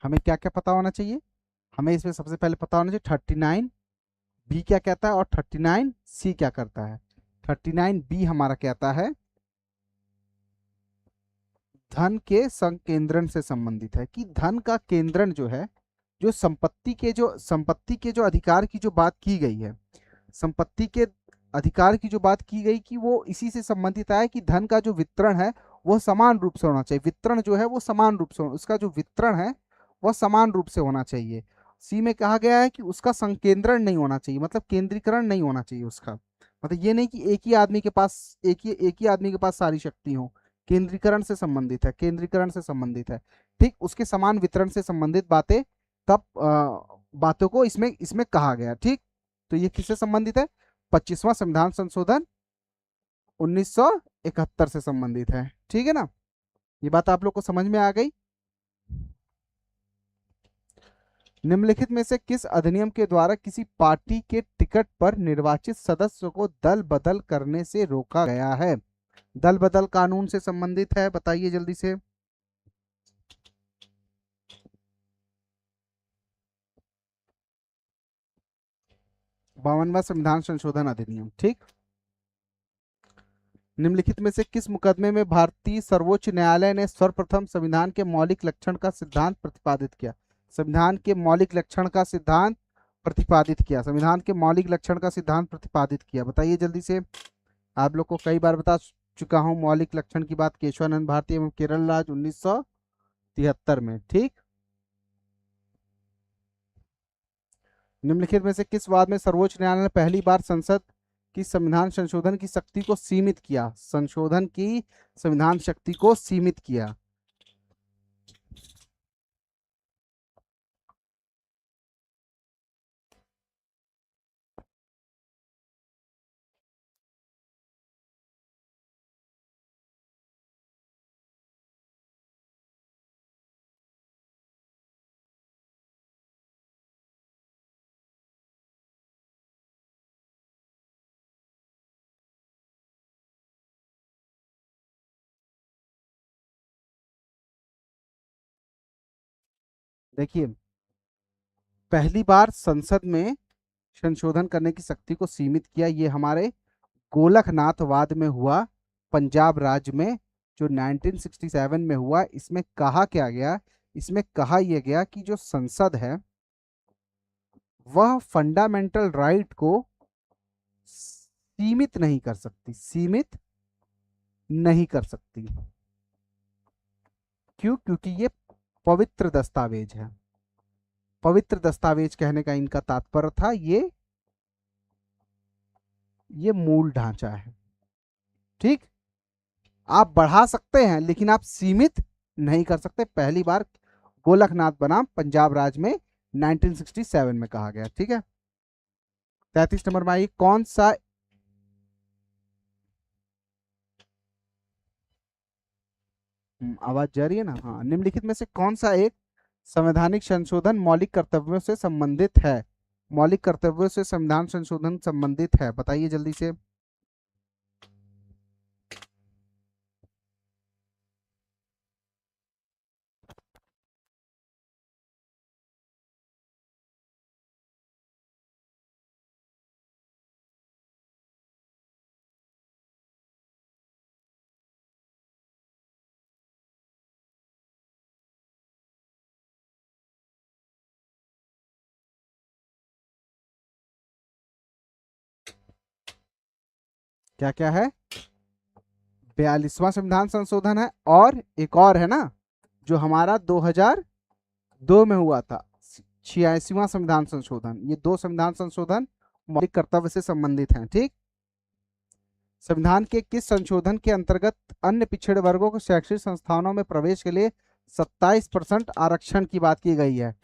S1: हमें क्या क्या पता होना चाहिए? हमें इसमें सबसे पहले पता होना चाहिए 39 बी क्या कहता है और 39 सी क्या करता है। 39 बी हमारा कहता है धन के संकेंद्रण से संबंधित है, कि धन का केंद्रण जो है, जो संपत्ति के जो अधिकार की जो बात की गई है, संपत्ति के अधिकार की जो बात की गई, कि वो इसी से संबंधित है कि धन का जो वितरण है वो समान रूप से होना चाहिए। वितरण जो है वो समान रूप से उसका जो वितरण है वह समान रूप से होना चाहिए। सी में कहा गया है कि उसका संकेंद्रण नहीं होना चाहिए, मतलब केंद्रीकरण नहीं होना चाहिए उसका। मतलब ये नहीं कि एक ही आदमी के पास सारी शक्ति हो। केंद्रीकरण से संबंधित है, केंद्रीकरण से संबंधित है। ठीक, उसके समान वितरण से संबंधित बातें तब बातों को इसमें इसमें कहा गया। ठीक, तो ये किससे संबंधित है? 25वां संविधान संशोधन 1971 से संबंधित है। ठीक है ना, ये बात आप लोग को समझ में आ गई। निम्नलिखित में से किस अधिनियम के द्वारा किसी पार्टी के टिकट पर निर्वाचित सदस्य को दल बदल करने से रोका गया है? दल बदल कानून से संबंधित है, बताइए जल्दी से। 52वां संविधान संशोधन अधिनियम। ठीक, निम्नलिखित में से किस मुकदमे में भारतीय सर्वोच्च न्यायालय ने सर्वप्रथम संविधान के मौलिक लक्षण का सिद्धांत प्रतिपादित किया? संविधान के मौलिक लक्षण का सिद्धांत प्रतिपादित किया, संविधान के मौलिक लक्षण का सिद्धांत प्रतिपादित किया, बताइए जल्दी से। आप लोग को कई बार बता चुका हूं मौलिक लक्षण की बात, केशवानंद भारती एवं केरल राज्य 1973 में। ठीक, निम्नलिखित में से किस वाद में सर्वोच्च न्यायालय ने पहली बार संसद की संविधान संशोधन की शक्ति को सीमित किया? संशोधन की संविधान शक्ति को सीमित किया। देखिए, पहली बार संसद में संशोधन करने की शक्ति को सीमित किया, ये हमारे गोलकनाथवाद में हुआ, पंजाब राज्य में, जो 1967 में हुआ। इसमें कहा क्या गया? इसमें कहा यह गया कि जो संसद है वह फंडामेंटल राइट को सीमित नहीं कर सकती, सीमित नहीं कर सकती। क्यों? क्योंकि ये पवित्र दस्तावेज है। पवित्र दस्तावेज कहने का इनका तात्पर्य था ये मूल ढांचा है। ठीक, आप बढ़ा सकते हैं लेकिन आप सीमित नहीं कर सकते। पहली बार गोलकनाथ बनाम पंजाब राज्य में 1967 में कहा गया। ठीक है, 33 नंबर में आइए, कौन सा आवाज जा रही है ना? हाँ, निम्नलिखित में से कौन सा एक संवैधानिक संशोधन मौलिक कर्तव्यों से संबंधित है? मौलिक कर्तव्यों से संविधान संशोधन संबंधित है, बताइए जल्दी से। क्या क्या है? 42वां संविधान संशोधन है, और एक और है ना जो हमारा 2002 में हुआ था, 86वां संविधान संशोधन। ये दो संविधान संशोधन मौलिक कर्तव्य से संबंधित हैं। ठीक, संविधान के किस संशोधन के अंतर्गत अन्य पिछड़े वर्गों को शैक्षिक संस्थानों में प्रवेश के लिए 27% आरक्षण की बात की गई है?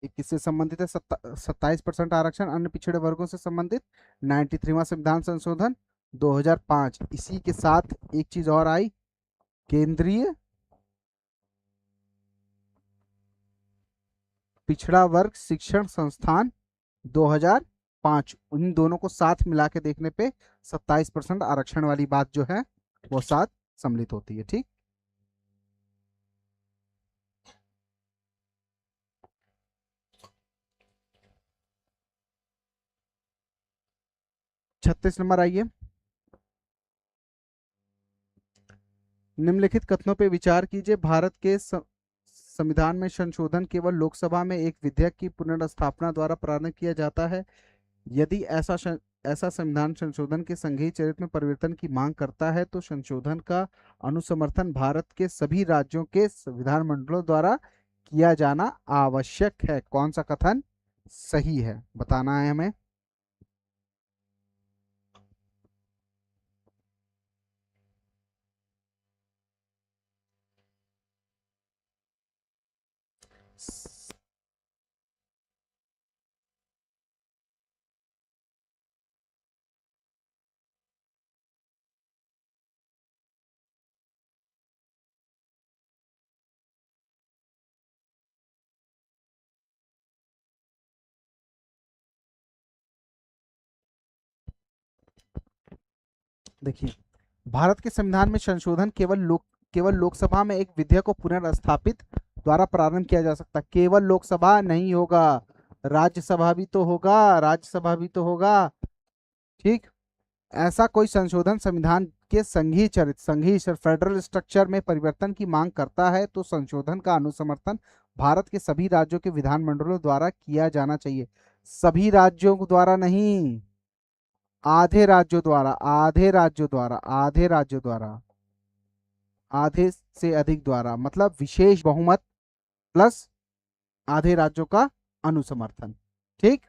S1: ये किससे संबंधित है? 27% आरक्षण अन्य पिछड़े वर्गों से संबंधित 93वां संविधान संशोधन 2005। इसी के साथ एक चीज और आई, केंद्रीय पिछड़ा वर्ग शिक्षण संस्थान 2005। उन दोनों को साथ मिला के देखने पे 27% आरक्षण वाली बात जो है वो साथ सम्मिलित होती है। ठीक, छत्तीस नंबर आइए। निम्नलिखित कथनों पे विचार कीजिए। भारत के संविधान में संशोधन केवल लोकसभा में एक विधेयक की पुनर्स्थापना द्वारा प्रारंभ किया जाता है। यदि ऐसा संविधान संशोधन के संघीय चरित्र में परिवर्तन की मांग करता है तो संशोधन का अनुसमर्थन भारत के सभी राज्यों के विधानमंडलों द्वारा किया जाना आवश्यक है। कौन सा कथन सही है बताना है हमें। देखिए, भारत के संविधान में संशोधन केवल लोकसभा में एक विधेयक को पुनर्स्थापित द्वारा प्रारंभ किया जा सकता। केवल लोकसभा नहीं होगा, राज्यसभा भी तो होगा, राज्यसभा भी तो होगा। ठीक, ऐसा कोई संशोधन संविधान के संघीय फेडरल स्ट्रक्चर में परिवर्तन की मांग करता है तो संशोधन का अनुसमर्थन भारत के सभी राज्यों के विधानमंडलों द्वारा किया जाना चाहिए। सभी राज्यों द्वारा नहीं, आधे राज्यों द्वारा, आधे राज्यों द्वारा, आधे राज्यों द्वारा, आधे से अधिक द्वारा, मतलब विशेष बहुमत प्लस आधे राज्यों का अनुसमर्थन। ठीक,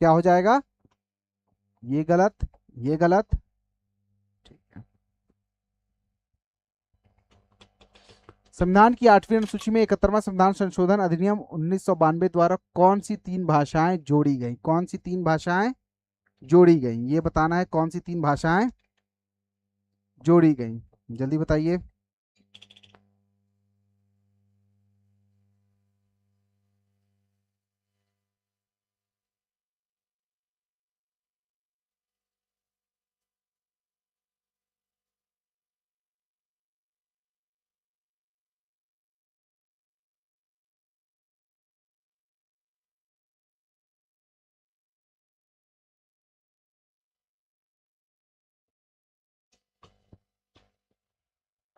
S1: क्या हो जाएगा? ये गलत, ये गलत। ठीक है। संविधान की 8वीं अनुसूची में 71वां संविधान संशोधन अधिनियम 1992 द्वारा कौन सी 3 भाषाएं जोड़ी गई? कौन सी 3 भाषाएं जोड़ी गई? ये बताना है, कौन सी 3 भाषाएं जोड़ी गई, जल्दी बताइए।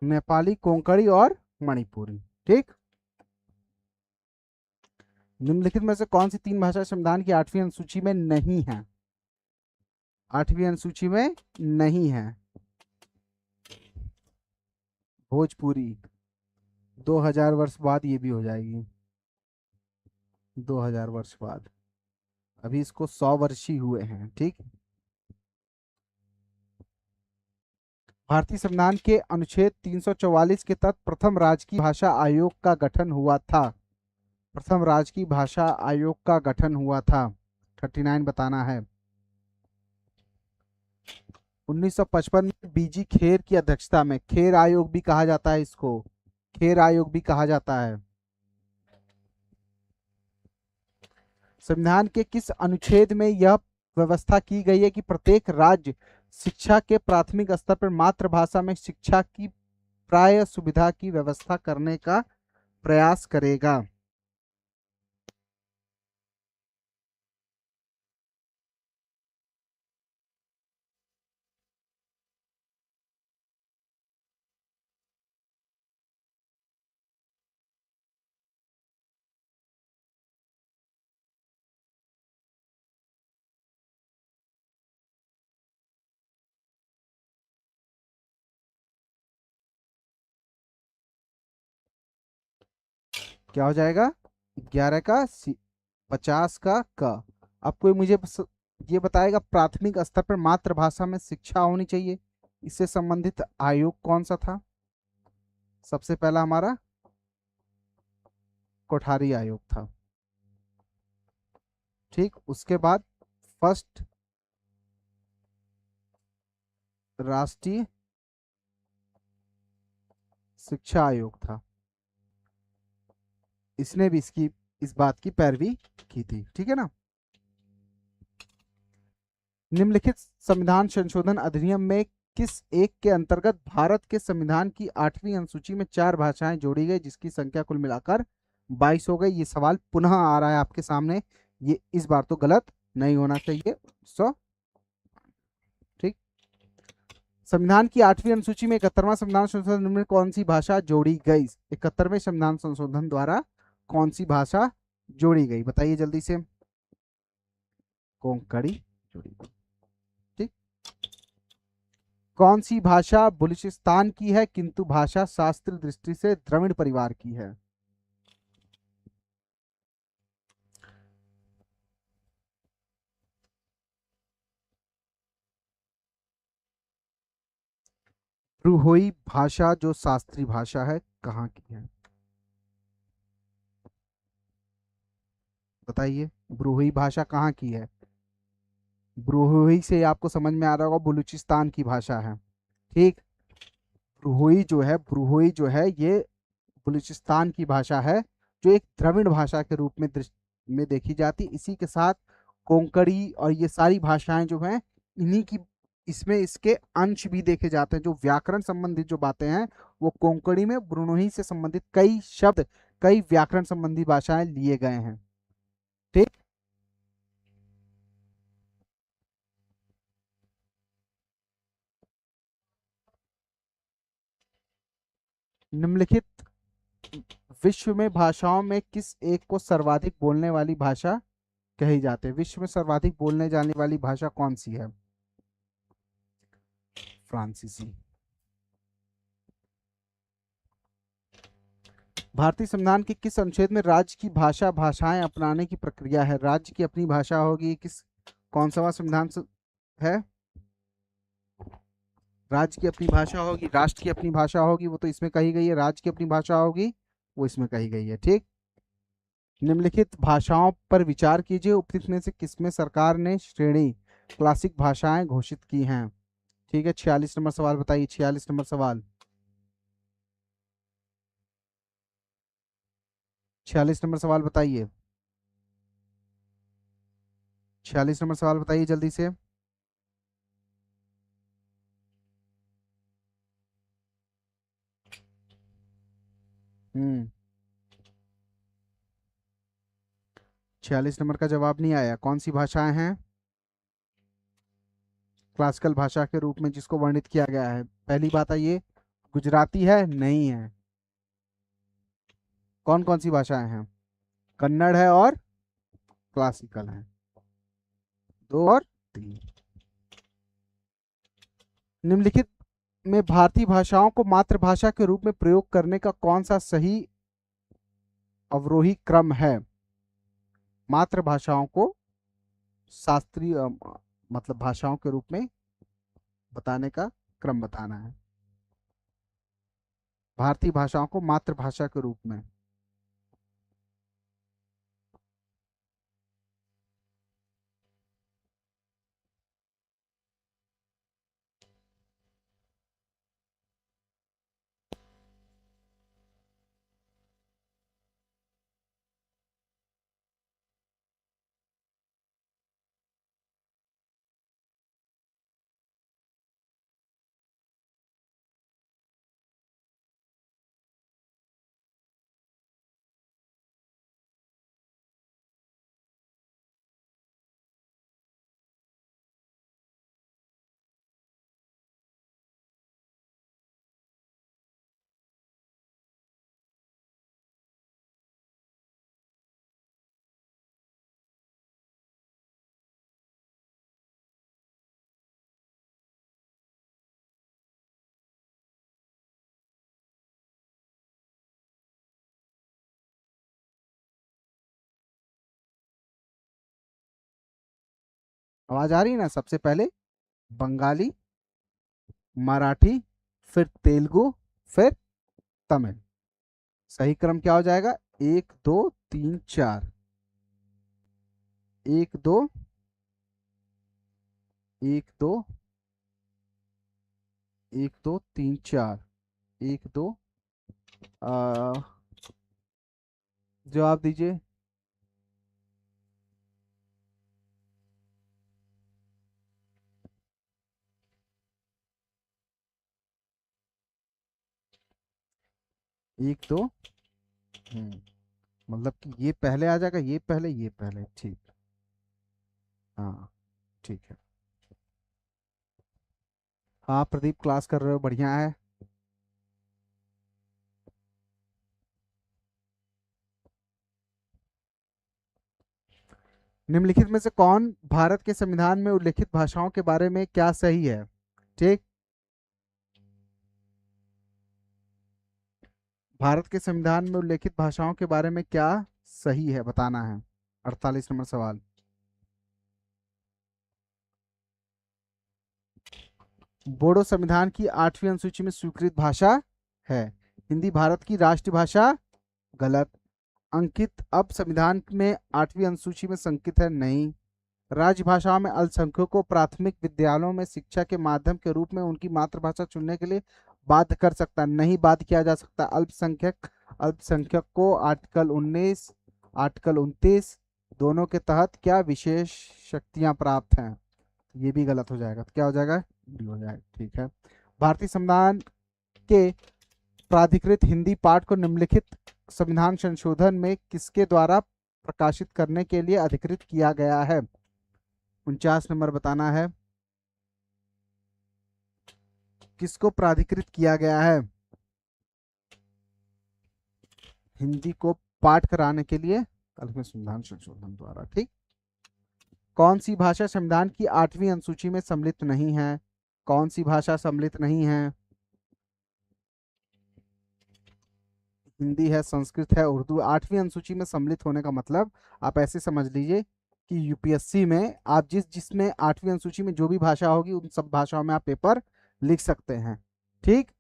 S1: नेपाली, कोंकणी और मणिपुरी। ठीक, निम्नलिखित में से कौन सी 3 भाषा संविधान की 8वीं अनुसूची में नहीं है? 8वीं अनुसूची में नहीं है। भोजपुरी, 2000 वर्ष बाद ये भी हो जाएगी, 2000 वर्ष बाद। अभी इसको 100 वर्ष ही हुए हैं। ठीक, भारतीय संविधान के अनुच्छेद 344 के तहत प्रथम राजकीय भाषा आयोग का गठन हुआ था। प्रथम राजकीय भाषा आयोग का गठन हुआ था, 39 बताना है। 1955 में बीजी खेर की अध्यक्षता में, खेर आयोग भी कहा जाता है इसको, खेर आयोग भी कहा जाता है। संविधान के किस अनुच्छेद में यह व्यवस्था की गई है कि प्रत्येक राज्य शिक्षा के प्राथमिक स्तर पर मातृभाषा में शिक्षा की प्राय सुविधा की व्यवस्था करने का प्रयास करेगा? क्या हो जाएगा? 11 का 50 का क। अब कोई मुझे ये बताएगा प्राथमिक स्तर पर मातृभाषा में शिक्षा होनी चाहिए, इससे संबंधित आयोग कौन सा था? सबसे पहला हमारा कोठारी आयोग था। ठीक, उसके बाद फर्स्ट राष्ट्रीय शिक्षा आयोग था, इसने भी इस बात की पैरवी की थी। ठीक है ना। निम्नलिखित संविधान संशोधन अधिनियम में किस एक के अंतर्गत भारत के संविधान की 8वीं अनुसूची में 4 भाषाएं जोड़ी गई, जिसकी संख्या कुल मिलाकर 22 हो गई। ये सवाल पुनः आ रहा है आपके सामने, ये इस बार तो गलत नहीं होना चाहिए। ठीक। संविधान की 8वीं अनुसूची में 71वां संविधान संशोधन में कौन सी भाषा जोड़ी गई? 71वें संविधान संशोधन द्वारा कौन सी भाषा जोड़ी गई, बताइए जल्दी से। कोंकणी जोड़ी गई। ठीक। कौन सी भाषा बलूचिस्तान की है किंतु भाषा शास्त्र दृष्टि से द्रविड़ परिवार की है? ब्रूहोई भाषा जो शास्त्रीय भाषा है कहाँ की है, बताइए। ब्रूहोई भाषा कहाँ की है? ब्रूहोई से आपको समझ में आ रहा होगा बलूचिस्तान की भाषा है। ठीक। ब्रूहोई जो है ये बलूचिस्तान की भाषा है, जो एक द्रविड़ भाषा के रूप में में देखी जाती। इसी के साथ कोंकणी और ये सारी भाषाएं जो हैं, इन्हीं की इसमें इसके अंश भी देखे जाते हैं। जो व्याकरण संबंधित जो बातें हैं वो कोंकणी में ब्रूनोही से संबंधित कई शब्द, कई व्याकरण संबंधी भाषाएं लिए गए हैं। ठीक। निम्नलिखित विश्व में भाषाओं में किस एक को सर्वाधिक बोलने वाली भाषा कही जाती है? विश्व में सर्वाधिक बोलने जाने वाली भाषा कौन सी है? फ्रांसीसी। भारतीय संविधान के किस अनुच्छेद में राज्य की भाषाएं अपनाने की प्रक्रिया है? राज्य की अपनी भाषा होगी, किस कौन सा संविधान है? राज्य की अपनी भाषा होगी, राष्ट्र की अपनी भाषा होगी, वो तो इसमें कही गई है। राज्य की अपनी भाषा होगी, वो इसमें कही गई है। ठीक। निम्नलिखित भाषाओं पर विचार कीजिए, उपयुक्त में से किसमें सरकार ने श्रेणी क्लासिक भाषाएं घोषित की हैं? ठीक है, 46 नंबर सवाल बताइए। 46 नंबर सवाल, 46 नंबर सवाल बताइए। 46 नंबर सवाल बताइए जल्दी से। हम्म 46 नंबर का जवाब नहीं आया। कौन सी भाषाएं हैं क्लासिकल भाषा के रूप में जिसको वर्णित किया गया है? पहली बात है, ये गुजराती है? नहीं है। कौन कौन सी भाषाएं हैं? कन्नड़ है और क्लासिकल है। दो और तीन। निम्नलिखित में भारतीय भाषाओं को मातृभाषा के रूप में प्रयोग करने का कौन सा सही अवरोही क्रम है? मातृभाषाओं को शास्त्रीय मतलब भाषाओं के रूप में बताने का क्रम बताना है। भारतीय भाषाओं को मातृभाषा के रूप में। आवाज आ रही है ना? सबसे पहले बंगाली, मराठी, फिर तेलुगु, फिर तमिल। सही क्रम क्या हो जाएगा? 1 2 3 4। एक दो, एक दो, एक दो तीन चार, एक दो, आ, जवाब दीजिए। एक दो। मतलब कि ये पहले आ जाएगा, ये पहले, ये पहले, ठीक। हाँ, ठीक है। हाँ प्रदीप, क्लास कर रहे हो, बढ़िया है। निम्नलिखित में से कौन भारत के संविधान में उल्लेखित भाषाओं के बारे में क्या सही है? ठीक। भारत के संविधान में उल्लेखित भाषाओं के बारे में क्या सही है बताना है। 48 नंबर सवाल। बोडो संविधान की 8वीं अनुसूची में स्वीकृत भाषा है। हिंदी भारत की राष्ट्रीय भाषा, गलत। अंकित अब संविधान में 8वीं अनुसूची में संकित है, नहीं। राजभाषाओं में अल्पसंख्यकों को प्राथमिक विद्यालयों में शिक्षा के माध्यम के रूप में उनकी मातृभाषा चुनने के लिए बाध्य कर सकता, नहीं बाध्य किया जा सकता। अल्पसंख्यक को आर्टिकल 19, आर्टिकल 29 दोनों के तहत क्या विशेष शक्तियां प्राप्त हैं? ये भी गलत हो जाएगा, तो क्या हो जाएगा? डी हो जाएगा, ठीक है। भारतीय संविधान के प्राधिकृत हिंदी पाठ को निम्नलिखित संविधान संशोधन में किसके द्वारा प्रकाशित करने के लिए अधिकृत किया गया है? 49 नंबर बताना है। किसको प्राधिकृत किया गया है हिंदी को पाठ कराने के लिए? में संविधान संशोधन द्वारा, ठीक। कौन सी भाषा संविधान की 8वीं अनुसूची में सम्मिलित नहीं है? कौन सी भाषा सम्मिलित नहीं है? हिंदी है, संस्कृत है, उर्दू। 8वीं अनुसूची में सम्मिलित होने का मतलब आप ऐसे समझ लीजिए कि यूपीएससी में आप जिसमें 8वीं अनुसूची में जो भी भाषा होगी उन सब भाषाओं में आप पेपर लिख सकते हैं, ठीक।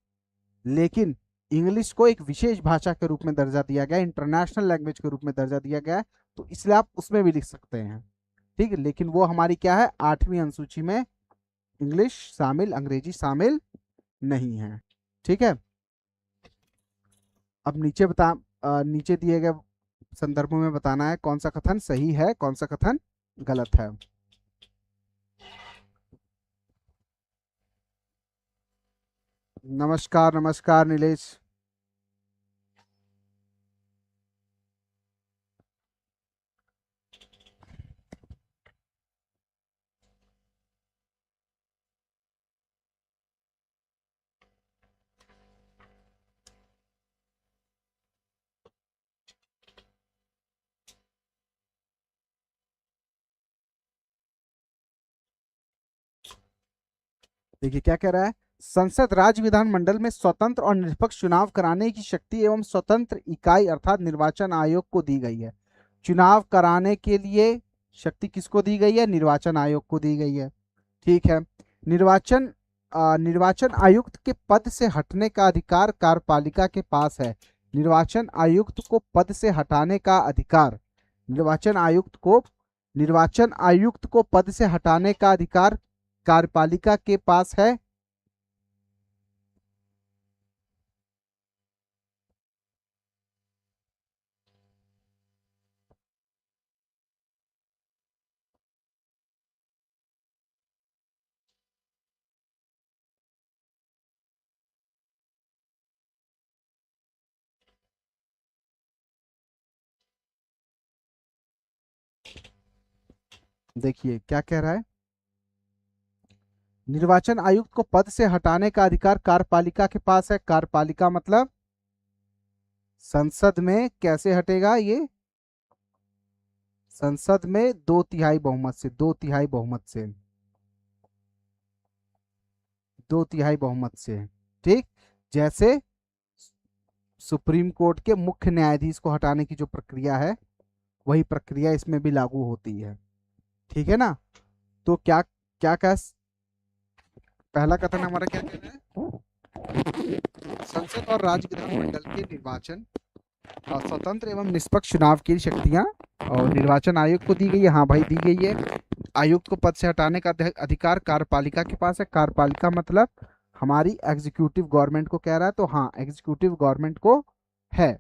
S1: लेकिन इंग्लिश को एक विशेष भाषा के रूप में दर्जा दिया गया, इंटरनेशनल लैंग्वेज के रूप में दर्जा दिया गया है, तो इसलिए आप उसमें भी लिख सकते हैं, ठीक। लेकिन वो हमारी क्या है, 8वीं अनुसूची में इंग्लिश शामिल, अंग्रेजी शामिल नहीं है, ठीक है। अब नीचे दिए गए संदर्भों में बताना है कौन सा कथन सही है, कौन सा कथन गलत है। नमस्कार नमस्कार नीलेश। देखिए क्या कह रहा है, संसद राज्य विधानमंडल में स्वतंत्र और निष्पक्ष चुनाव कराने की शक्ति एवं स्वतंत्र इकाई अर्थात निर्वाचन आयोग को दी गई है। चुनाव कराने के लिए शक्ति किसको दी गई है? निर्वाचन आयोग को दी गई है, ठीक है। निर्वाचन आयुक्त के पद से हटने का अधिकार कार्यपालिका के पास है। निर्वाचन आयुक्त को पद से हटाने का अधिकार, निर्वाचन आयुक्त को पद से हटाने का अधिकार कार्यपालिका के पास है। देखिए क्या कह रहा है, निर्वाचन आयुक्त को पद से हटाने का अधिकार कार्यपालिका के पास है। कार्यपालिका मतलब संसद में कैसे हटेगा ये? संसद में 2/3 बहुमत से, 2/3 बहुमत से, 2/3 बहुमत से, ठीक। जैसे सुप्रीम कोर्ट के मुख्य न्यायाधीश को हटाने की जो प्रक्रिया है वही प्रक्रिया इसमें भी लागू होती है, ठीक है ना। तो क्या क्या कह पहला कथन हमारा क्या कहना है, संसद और राज्य विधानमंडल के निर्वाचन स्वतंत्र एवं निष्पक्ष चुनाव की शक्तियां और निर्वाचन आयोग को दी गई है। हाँ भाई, दी गई है। आयुक्त को पद से हटाने का अधिकार कार्यपालिका के पास है। कार्यपालिका मतलब हमारी एग्जीक्यूटिव गवर्नमेंट को कह रहा है, तो हाँ, एग्जीक्यूटिव गवर्नमेंट को है।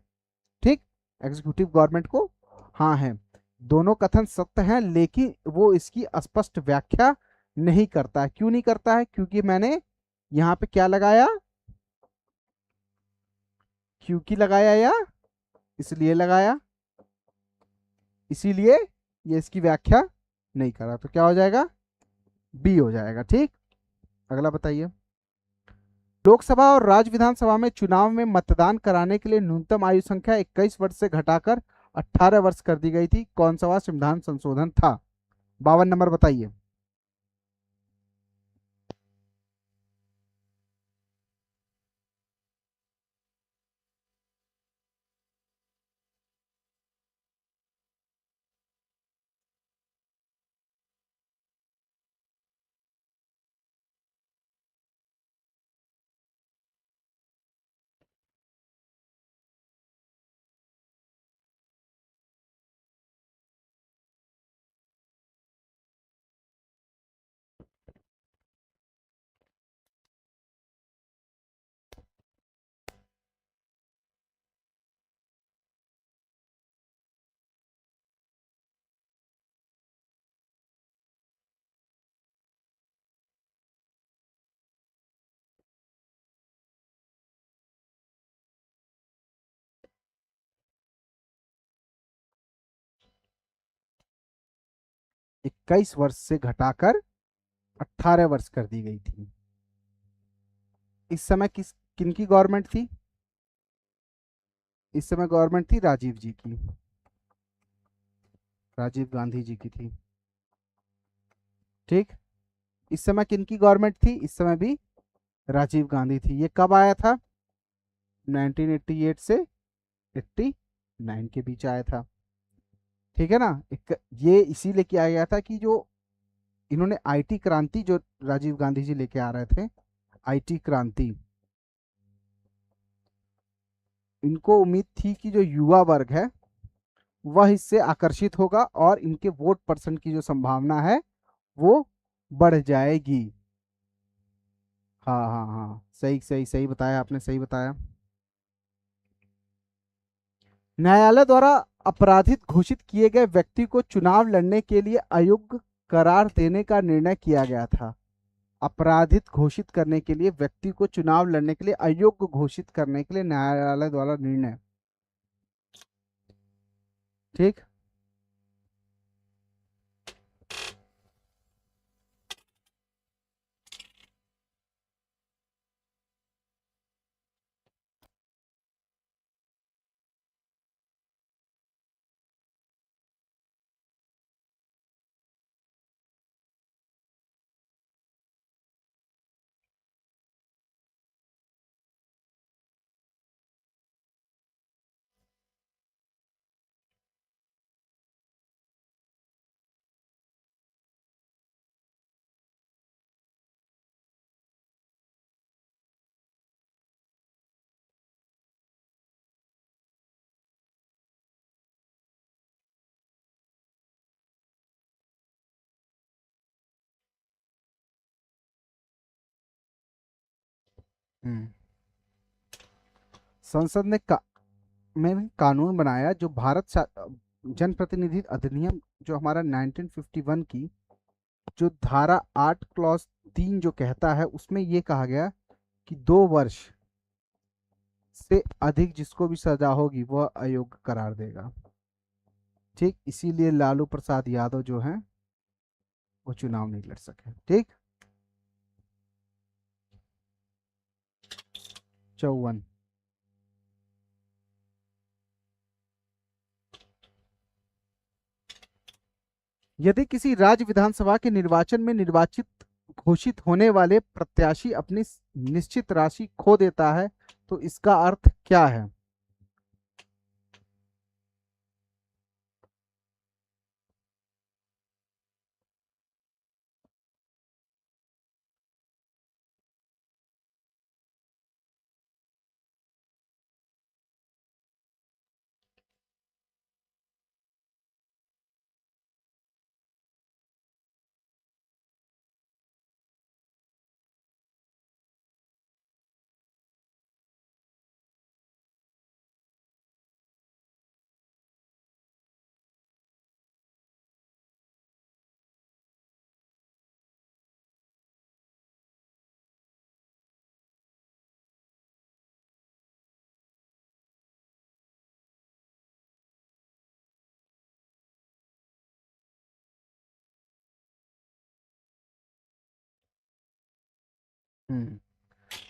S1: ठीक, एग्जीक्यूटिव गवर्नमेंट को हाँ है। दोनों कथन सत्य हैं, लेकिन वो इसकी स्पष्ट व्याख्या नहीं करता है। क्यों नहीं करता है? क्योंकि मैंने यहाँ पे क्या लगाया, क्योंकि लगाया या इसलिए लगाया, इसीलिए ये इसकी व्याख्या नहीं करा। तो क्या हो जाएगा? बी हो जाएगा। ठीक, अगला बताइए। लोकसभा और राज्य विधानसभा में चुनाव में मतदान कराने के लिए न्यूनतम आयु संख्या 21 वर्ष से घटाकर 18 वर्ष कर दी गई थी। कौन सा संविधान संशोधन था? 52 नंबर बताइए। 21 वर्ष से घटाकर 18 वर्ष कर दी गई थी। इस समय किनकी गवर्नमेंट थी? इस समय गवर्नमेंट थी राजीव जी की, राजीव गांधी जी की थी। ठीक, इस समय किनकी गवर्नमेंट थी? इस समय भी राजीव गांधी थी। ये कब आया था? 1988 से 89 के बीच आया था। ठीक है ना? ये इसीलिए किया गया था कि जो इन्होंने आईटी क्रांति, जो राजीव गांधी जी लेके आ रहे थे, आईटी क्रांति, इनको उम्मीद थी कि जो युवा वर्ग है वह इससे आकर्षित होगा और इनके वोट परसेंट की जो संभावना है वो बढ़ जाएगी। हाँ हाँ हाँ, सही सही सही बताया आपने, सही बताया। न्यायालय द्वारा अपराधित घोषित किए गए व्यक्ति को चुनाव लड़ने के लिए अयोग्य करार देने का निर्णय किया गया था। अपराधित घोषित करने के लिए, व्यक्ति को चुनाव लड़ने के लिए अयोग्य घोषित करने के लिए न्यायालय द्वारा निर्णय। ठीक, हम्म। संसद ने में कानून बनाया जो जनप्रतिनिधि अधिनियम, जो हमारा 1951 की जो धारा 8 क्लॉज 3 जो कहता है, उसमें ये कहा गया कि 2 वर्ष से अधिक जिसको भी सजा होगी वह अयोग्य करार देगा। ठीक, इसीलिए लालू प्रसाद यादव जो हैं वो चुनाव नहीं लड़ सके। ठीक, 54। यदि किसी राज्य विधानसभा के निर्वाचन में निर्वाचित घोषित होने वाले प्रत्याशी अपनी निश्चित राशि खो देता है तो इसका अर्थ क्या है?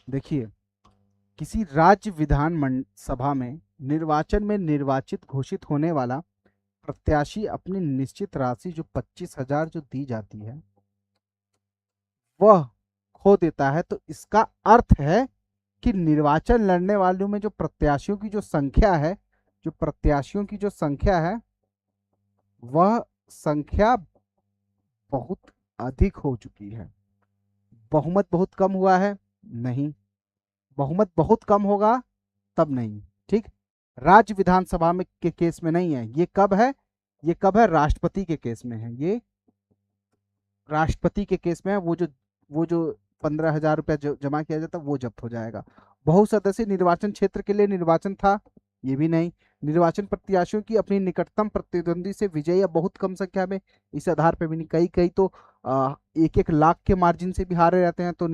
S1: देखिए, किसी राज्य सभा में निर्वाचन में निर्वाचित घोषित होने वाला प्रत्याशी अपनी निश्चित राशि जो 25,000 जो दी जाती है वह खो देता है, तो इसका अर्थ है कि निर्वाचन लड़ने वालों में जो प्रत्याशियों की जो संख्या है, जो प्रत्याशियों की जो संख्या है वह संख्या बहुत अधिक हो चुकी है। बहुमत बहुत कम हुआ है? नहीं। बहुमत बहुत कम होगा तब नहीं। ठीक, राज्य विधानसभा में के केस में नहीं है। ये कब है? ये कब है? राष्ट्रपति के केस में है। ये राष्ट्रपति के केस में है। वो जो 15,000 रुपया जमा किया जाता वो जब्त हो जाएगा। बहुसदस्यीय निर्वाचन क्षेत्र के लिए निर्वाचन था? ये भी नहीं। निर्वाचन प्रत्याशियों की अपनी निकटतम प्रतिद्वंदी से विजय या बहुत कम संख्या में, इस आधार पर भी नहीं। कई कई तो 1-1 लाख के मार्जिन से भी हारे रहते हैं, तो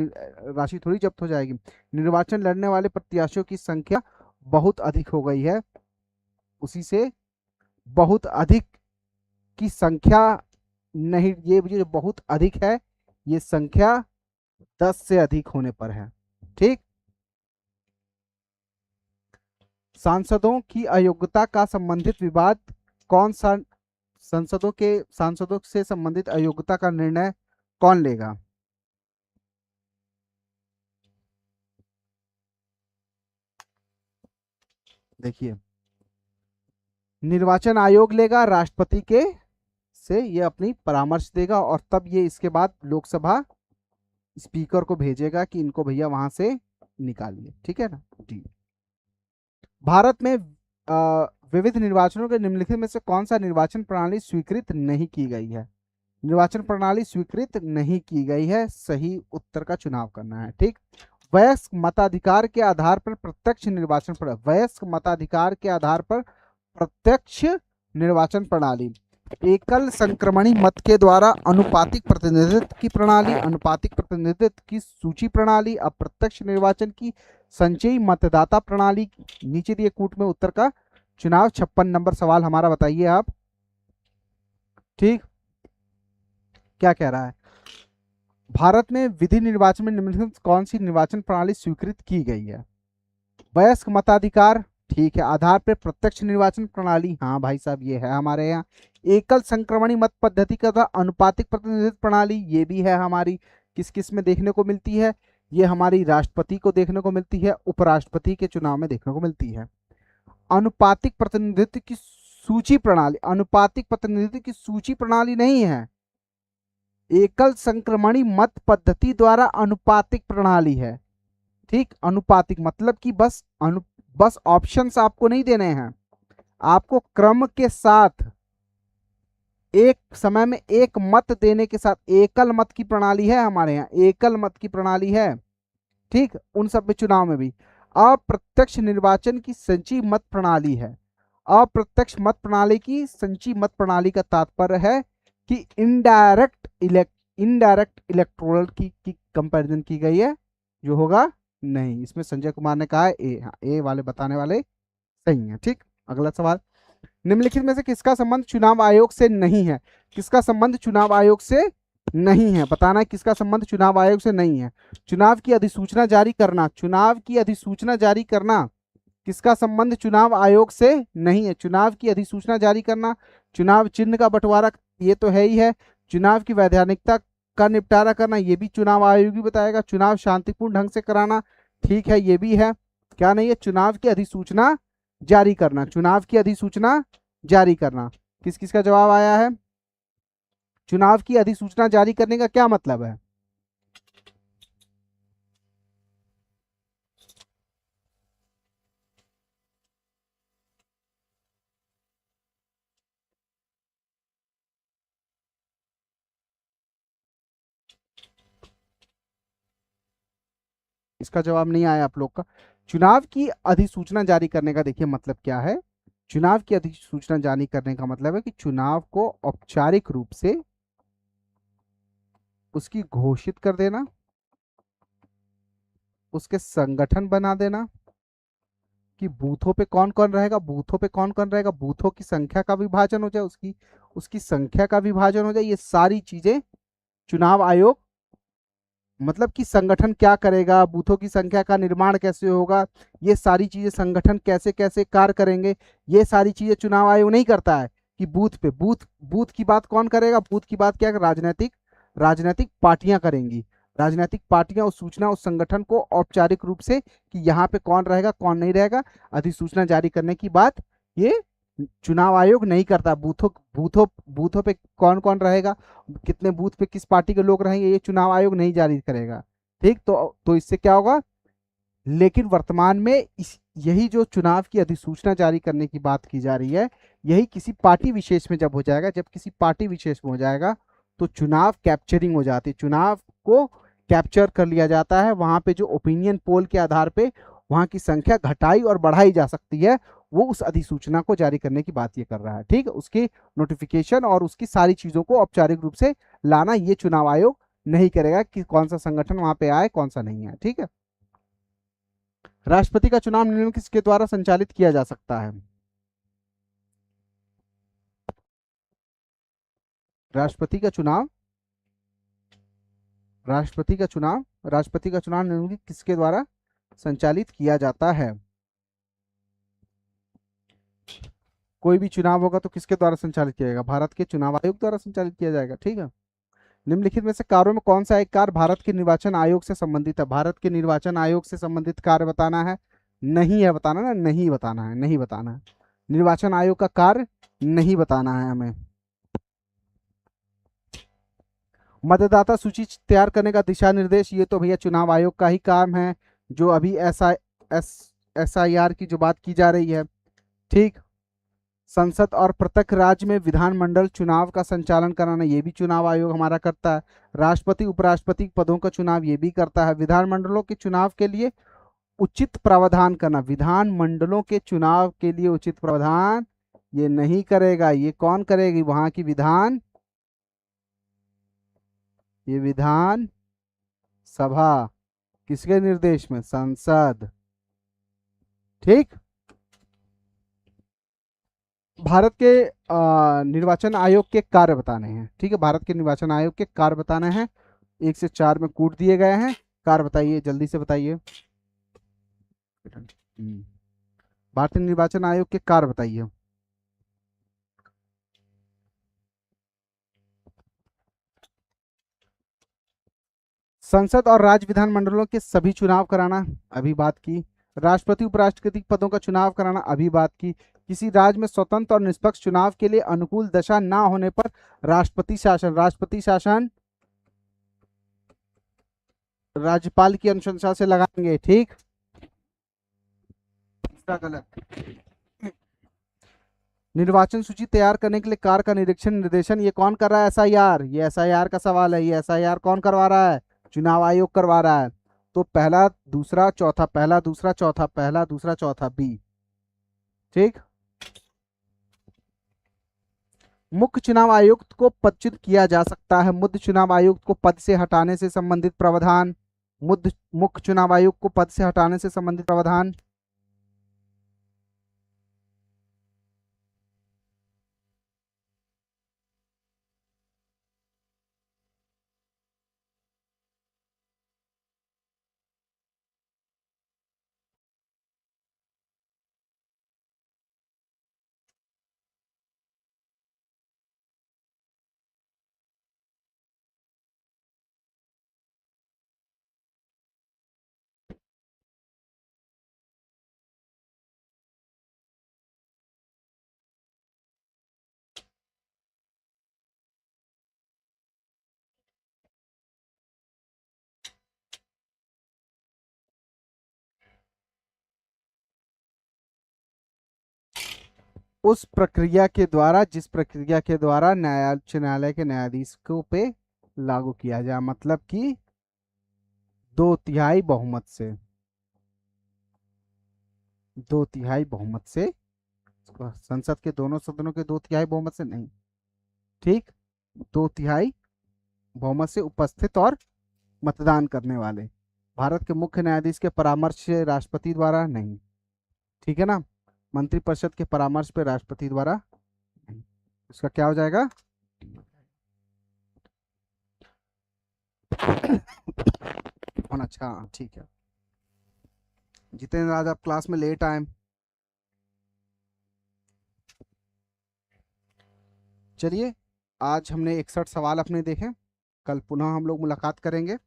S1: राशि थोड़ी जब्त हो जाएगी। निर्वाचन लड़ने वाले प्रत्याशियों की संख्या बहुत अधिक हो गई है, उसी से बहुत अधिक की संख्या नहीं, ये जो बहुत अधिक है ये संख्या 10 से अधिक होने पर है। ठीक, सांसदों की अयोग्यता का संबंधित विवाद कौन सा, सांसदों से संबंधित अयोग्यता का निर्णय कौन लेगा? देखिए, निर्वाचन आयोग लेगा, राष्ट्रपति के से ये अपनी परामर्श देगा और तब ये इसके बाद लोकसभा स्पीकर को भेजेगा कि इनको भैया वहां से निकालिए। ठीक है ना जी। भारत में विविध निर्वाचनों के निम्नलिखित में से कौन सा निर्वाचन प्रणाली स्वीकृत नहीं की गई है? निर्वाचन प्रणाली स्वीकृत नहीं की गई है, सही उत्तर का चुनाव करना है। ठीक, वयस्क मताधिकार के आधार पर प्रत्यक्ष निर्वाचन प्रणाली, वयस्क मताधिकार के आधार पर प्रत्यक्ष निर्वाचन प्रणाली, एकल संक्रमणी मत के द्वारा अनुपातिक प्रतिनिधित्व की प्रणाली, अनुपातिक प्रतिनिधित्व की सूची प्रणाली, अप्रत्यक्ष निर्वाचन की संचयी मतदाता प्रणाली। नीचे दिए कूट में उत्तर का चुनाव। 56 नंबर सवाल हमारा, बताइए आप। ठीक, क्या कह रहा है? भारत में विधि निर्वाचन में निम्नलिखित कौन सी निर्वाचन प्रणाली स्वीकृत की गई है? वयस्क मताधिकार, ठीक है। आधार पर प्रत्यक्ष निर्वाचन प्रणाली, हाँ भाई साहब ये है हमारे यहाँ। एकल संक्रमणी मत पद्धति का था अनुपातिक प्रतिनिधित्व प्रणाली, ये भी है हमारी। किस किस में देखने को मिलती है? ये हमारी राष्ट्रपति को देखने को मिलती है, उपराष्ट्रपति के चुनाव में देखने को मिलती है। अनुपातिक प्रतिनिधित्व की सूची प्रणाली, अनुपातिक प्रतिनिधित्व की सूची प्रणाली नहीं है, एकल संक्रमणी मत पद्धति द्वारा अनुपातिक प्रणाली है। ठीक, अनुपातिक मतलब कि बस ऑप्शंस आपको नहीं देने हैं, आपको क्रम के साथ एक समय में एक मत देने के साथ, एकल मत की प्रणाली है हमारे यहाँ, एकल मत की प्रणाली है। ठीक, उन सब में चुनाव में भी। अप्रत्यक्ष निर्वाचन की संचयी मत प्रणाली है। अप्रत्यक्ष मत प्रणाली की संचयी मत प्रणाली का तात्पर्य है कि इनडायरेक्ट इलेक्टोरल की कंपैरिजन की गई है, जो होगा नहीं। इसमें संजय कुमार ने कहा है ए, हाँ ए वाले बताने वाले सही है। ठीक, अगला सवाल, निम्नलिखित में से किसका संबंध चुनाव आयोग से नहीं है? किसका संबंध चुनाव आयोग से नहीं है? बताना है किसका संबंध चुनाव आयोग से नहीं है। चुनाव की अधिसूचना जारी करना, चुनाव की अधिसूचना जारी करना किसका संबंध चुनाव आयोग से नहीं है? चुनाव की अधिसूचना जारी करना, चुनाव चिन्ह का बंटवारा, ये तो है ही है। चुनाव की वैधानिकता का निपटारा करना, ये भी चुनाव आयोग ही बताएगा। चुनाव शांतिपूर्ण ढंग से कराना, ठीक है, ये भी है। क्या नहीं है? चुनाव की अधिसूचना जारी करना, चुनाव की अधिसूचना जारी करना। किस किस का जवाब आया है? चुनाव की अधिसूचना जारी करने का क्या मतलब है? इसका जवाब नहीं आया आप लोग का। चुनाव की अधिसूचना जारी करने का देखिए मतलब क्या है। चुनाव की अधिसूचना जारी करने का मतलब है कि चुनाव को औपचारिक रूप से उसकी घोषित कर देना, उसके संगठन बना देना कि बूथों पे कौन कौन रहेगा, बूथों पे कौन कौन रहेगा, बूथों की संख्या का विभाजन हो जाए, उसकी उसकी संख्या का विभाजन हो जाए। ये सारी चीजें चुनाव आयोग मतलब कि संगठन क्या करेगा, बूथों की संख्या का निर्माण कैसे होगा, ये सारी चीजें, संगठन कैसे कैसे कार्य करेंगे, ये सारी चीजें चुनाव आयोग नहीं करता है। कि बूथ पे बूथ बूथ की बात कौन करेगा, बूथ की बात क्या, राजनीतिक राजनीतिक पार्टियां करेंगी। राजनीतिक पार्टियां उस सूचना, उस संगठन को औपचारिक रूप से कि यहाँ पे कौन रहेगा कौन नहीं रहेगा, अधिसूचना जारी करने की बात ये चुनाव आयोग नहीं करता। बूथों बूथों बूथों पे कौन कौन रहेगा, कितने बूथ पे किस पार्टी के लोग रहेंगे, ये चुनाव आयोग नहीं जारी करेगा। ठीक, तो इससे क्या होगा। लेकिन वर्तमान में इस यही जो चुनाव की अधिसूचना जारी करने की बात की जा रही है, यही किसी पार्टी विशेष में जब हो जाएगा, जब किसी पार्टी विशेष में हो जाएगा तो चुनाव कैप्चरिंग हो जाती है, चुनाव को कैप्चर कर लिया जाता है। वहां पे जो ओपिनियन पोल के आधार पे वहां की संख्या घटाई और बढ़ाई जा सकती है, वो उस अधिसूचना को जारी करने की बात ये कर रहा है। ठीक है, उसकी नोटिफिकेशन और उसकी सारी चीजों को औपचारिक रूप से लाना ये चुनाव आयोग नहीं करेगा कि कौन सा संगठन वहां पे आए कौन सा नहीं आए। ठीक है। राष्ट्रपति का चुनाव निम्न किसके द्वारा संचालित किया जा सकता है। राष्ट्रपति का चुनाव राष्ट्रपति का चुनाव राष्ट्रपति का चुनाव निम्न किसके द्वारा संचालित किया जाता है। कोई भी चुनाव होगा तो किसके द्वारा संचालित किया जाएगा, भारत के चुनाव आयोग द्वारा संचालित किया जाएगा। ठीक है। निम्नलिखित में से कार्यों में कौन सा एक कार्य भारत के निर्वाचन आयोग से संबंधित है। भारत के निर्वाचन आयोग से संबंधित कार्य बताना है, नहीं है बताना ना, नहीं बताना है, नहीं बताना है। निर्वाचन आयोग का कार्य नहीं बताना है हमें। मतदाता सूची तैयार करने का दिशा निर्देश, ये तो भैया चुनाव आयोग का ही काम है, जो अभी SIR की जो बात की जा रही है। ठीक। संसद और प्रत्येक राज्य में विधानमंडल चुनाव का संचालन कराना, ये भी चुनाव आयोग हमारा करता है। राष्ट्रपति उपराष्ट्रपति पदों का चुनाव ये भी करता है। विधानमंडलों के चुनाव के लिए उचित प्रावधान करना, विधानमंडलों के चुनाव के लिए उचित प्रावधान ये नहीं करेगा, ये कौन करेगी, वहां की ये विधान सभा, किसके निर्देश में, संसद। ठीक। भारत के निर्वाचन आयोग के कार्य बताने हैं। ठीक है, भारत के निर्वाचन आयोग के कार्य बताने हैं। 1 से 4 में कूट दिए गए हैं, कार्य बताइए, जल्दी से बताइए। भारतीय निर्वाचन आयोग के कार्य बताइए। संसद और राज्य विधानमंडलों के सभी चुनाव कराना, अभी बात की। राष्ट्रपति उपराष्ट्रपति पदों का चुनाव कराना, अभी बात की। किसी राज्य में स्वतंत्र और निष्पक्ष चुनाव के लिए अनुकूल दशा ना होने पर राष्ट्रपति शासन राज्यपाल की अनुशंसा से लगाएंगे। ठीक। गलत। निर्वाचन सूची तैयार करने के लिए कार्य का निरीक्षण निर्देशन ये कौन कर रहा है, SIR। ये SIR का सवाल है, ये SIR कौन करवा रहा है, चुनाव आयोग करवा रहा है। तो पहला दूसरा चौथा, पहला दूसरा चौथा, पहला दूसरा चौथा बी। ठीक। मुख्य चुनाव आयुक्त को पदच्युत किया जा सकता है। मुख्य चुनाव आयुक्त को पद से हटाने से संबंधित प्रावधान, मुख्य चुनाव आयुक्त को पद से हटाने से संबंधित प्रावधान। उस प्रक्रिया के द्वारा जिस प्रक्रिया के द्वारा उच्च न्यायालय के न्यायाधीशों पे लागू किया जाए, मतलब कि 2/3 बहुमत से, 2/3 बहुमत से, संसद के दोनों सदनों के 2/3 बहुमत से नहीं। ठीक। 2/3 बहुमत से उपस्थित और मतदान करने वाले, भारत के मुख्य न्यायाधीश के परामर्श से राष्ट्रपति द्वारा नहीं। ठीक है ना, मंत्रिपरिषद के परामर्श पे राष्ट्रपति द्वारा नहीं। इसका क्या हो जाएगा 54, अच्छा ठीक है। जितेंद्र आज आप क्लास में लेट आए। चलिए, आज हमने 61 सवाल अपने देखे। कल पुनः हम लोग मुलाकात करेंगे।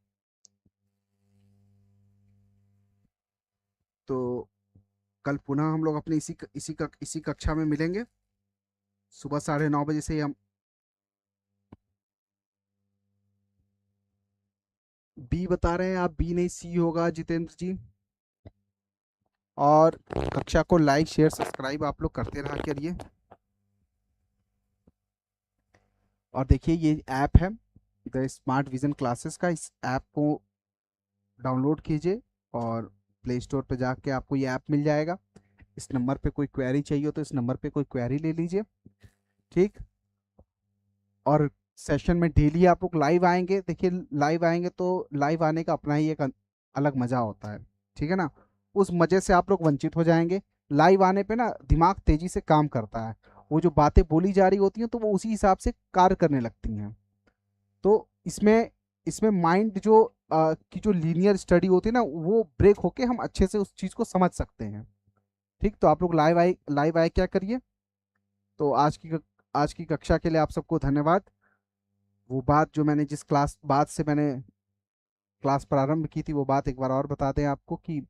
S1: तो कल पुनः हम लोग अपने इसी कक्षा में मिलेंगे सुबह 9:30 बजे से। हम बी बता रहे हैं आप, बी नहीं सी होगा जितेंद्र जी। और कक्षा को लाइक शेयर सब्सक्राइब आप लोग करते रहा करिए। और देखिए ये ऐप है द स्मार्ट विजन क्लासेस का, इस ऐप को डाउनलोड कीजिए और प्ले स्टोर पे जाके आपको ये ऐप मिल जाएगा। इस नंबर पे कोई क्वेरी चाहिए हो तो इस नंबर पे कोई क्वेरी ले लीजिए, ठीक। और सेशन में डेली आप लोग लाइव आएंगे। देखिए लाइव आएंगे तो लाइव आने का अपना ही एक अलग मज़ा होता है, ठीक है ना। उस मज़े से आप लोग वंचित हो जाएंगे। लाइव आने पे ना दिमाग तेज़ी से काम करता है, वो जो बातें बोली जा रही होती हैं तो वो उसी हिसाब से कार्य करने लगती हैं। तो इसमें इसमें माइंड जो की जो लीनियर स्टडी होती है ना, वो ब्रेक होके हम अच्छे से उस चीज़ को समझ सकते हैं, ठीक। तो आप लोग लाइव आए क्या करिए। तो आज की कक्षा के लिए आप सबको धन्यवाद। वो बात जो मैंने जिस क्लास बात से मैंने क्लास प्रारंभ की थी वो बात एक बार और बता दें आपको कि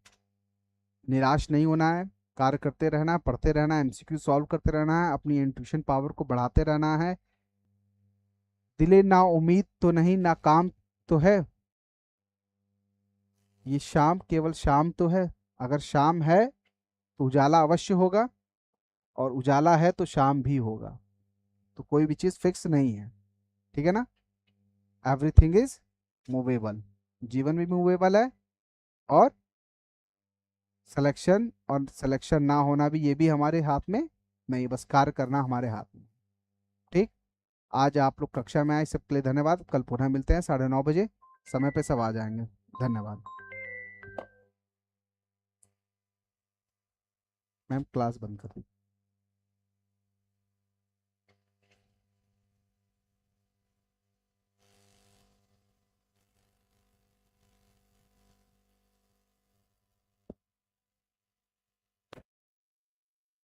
S1: निराश नहीं होना है, कार्य करते रहना है, पढ़ते रहना है, एमसीक्यू सॉल्व करते रहना है, अपनी इंट्यूशन पावर को बढ़ाते रहना है। दिले ना उम्मीद तो नहीं, ना काम तो है, ये शाम केवल शाम तो है। अगर शाम है तो उजाला अवश्य होगा, और उजाला है तो शाम भी होगा। तो कोई भी चीज़ फिक्स नहीं है, ठीक है ना। एवरीथिंग इज मूवेबल, जीवन भी मूवेबल है। और सिलेक्शन और सिलेक्शन ना होना भी, ये भी हमारे हाथ में नहीं, बस कार्य करना हमारे हाथ में, ठीक। आज आप लोग कक्षा में आए, सबके लिए धन्यवाद। कल पुनः मिलते हैं 9:30 बजे, समय पे सब आ जाएंगे। धन्यवाद। मैम क्लास बंद कर दी।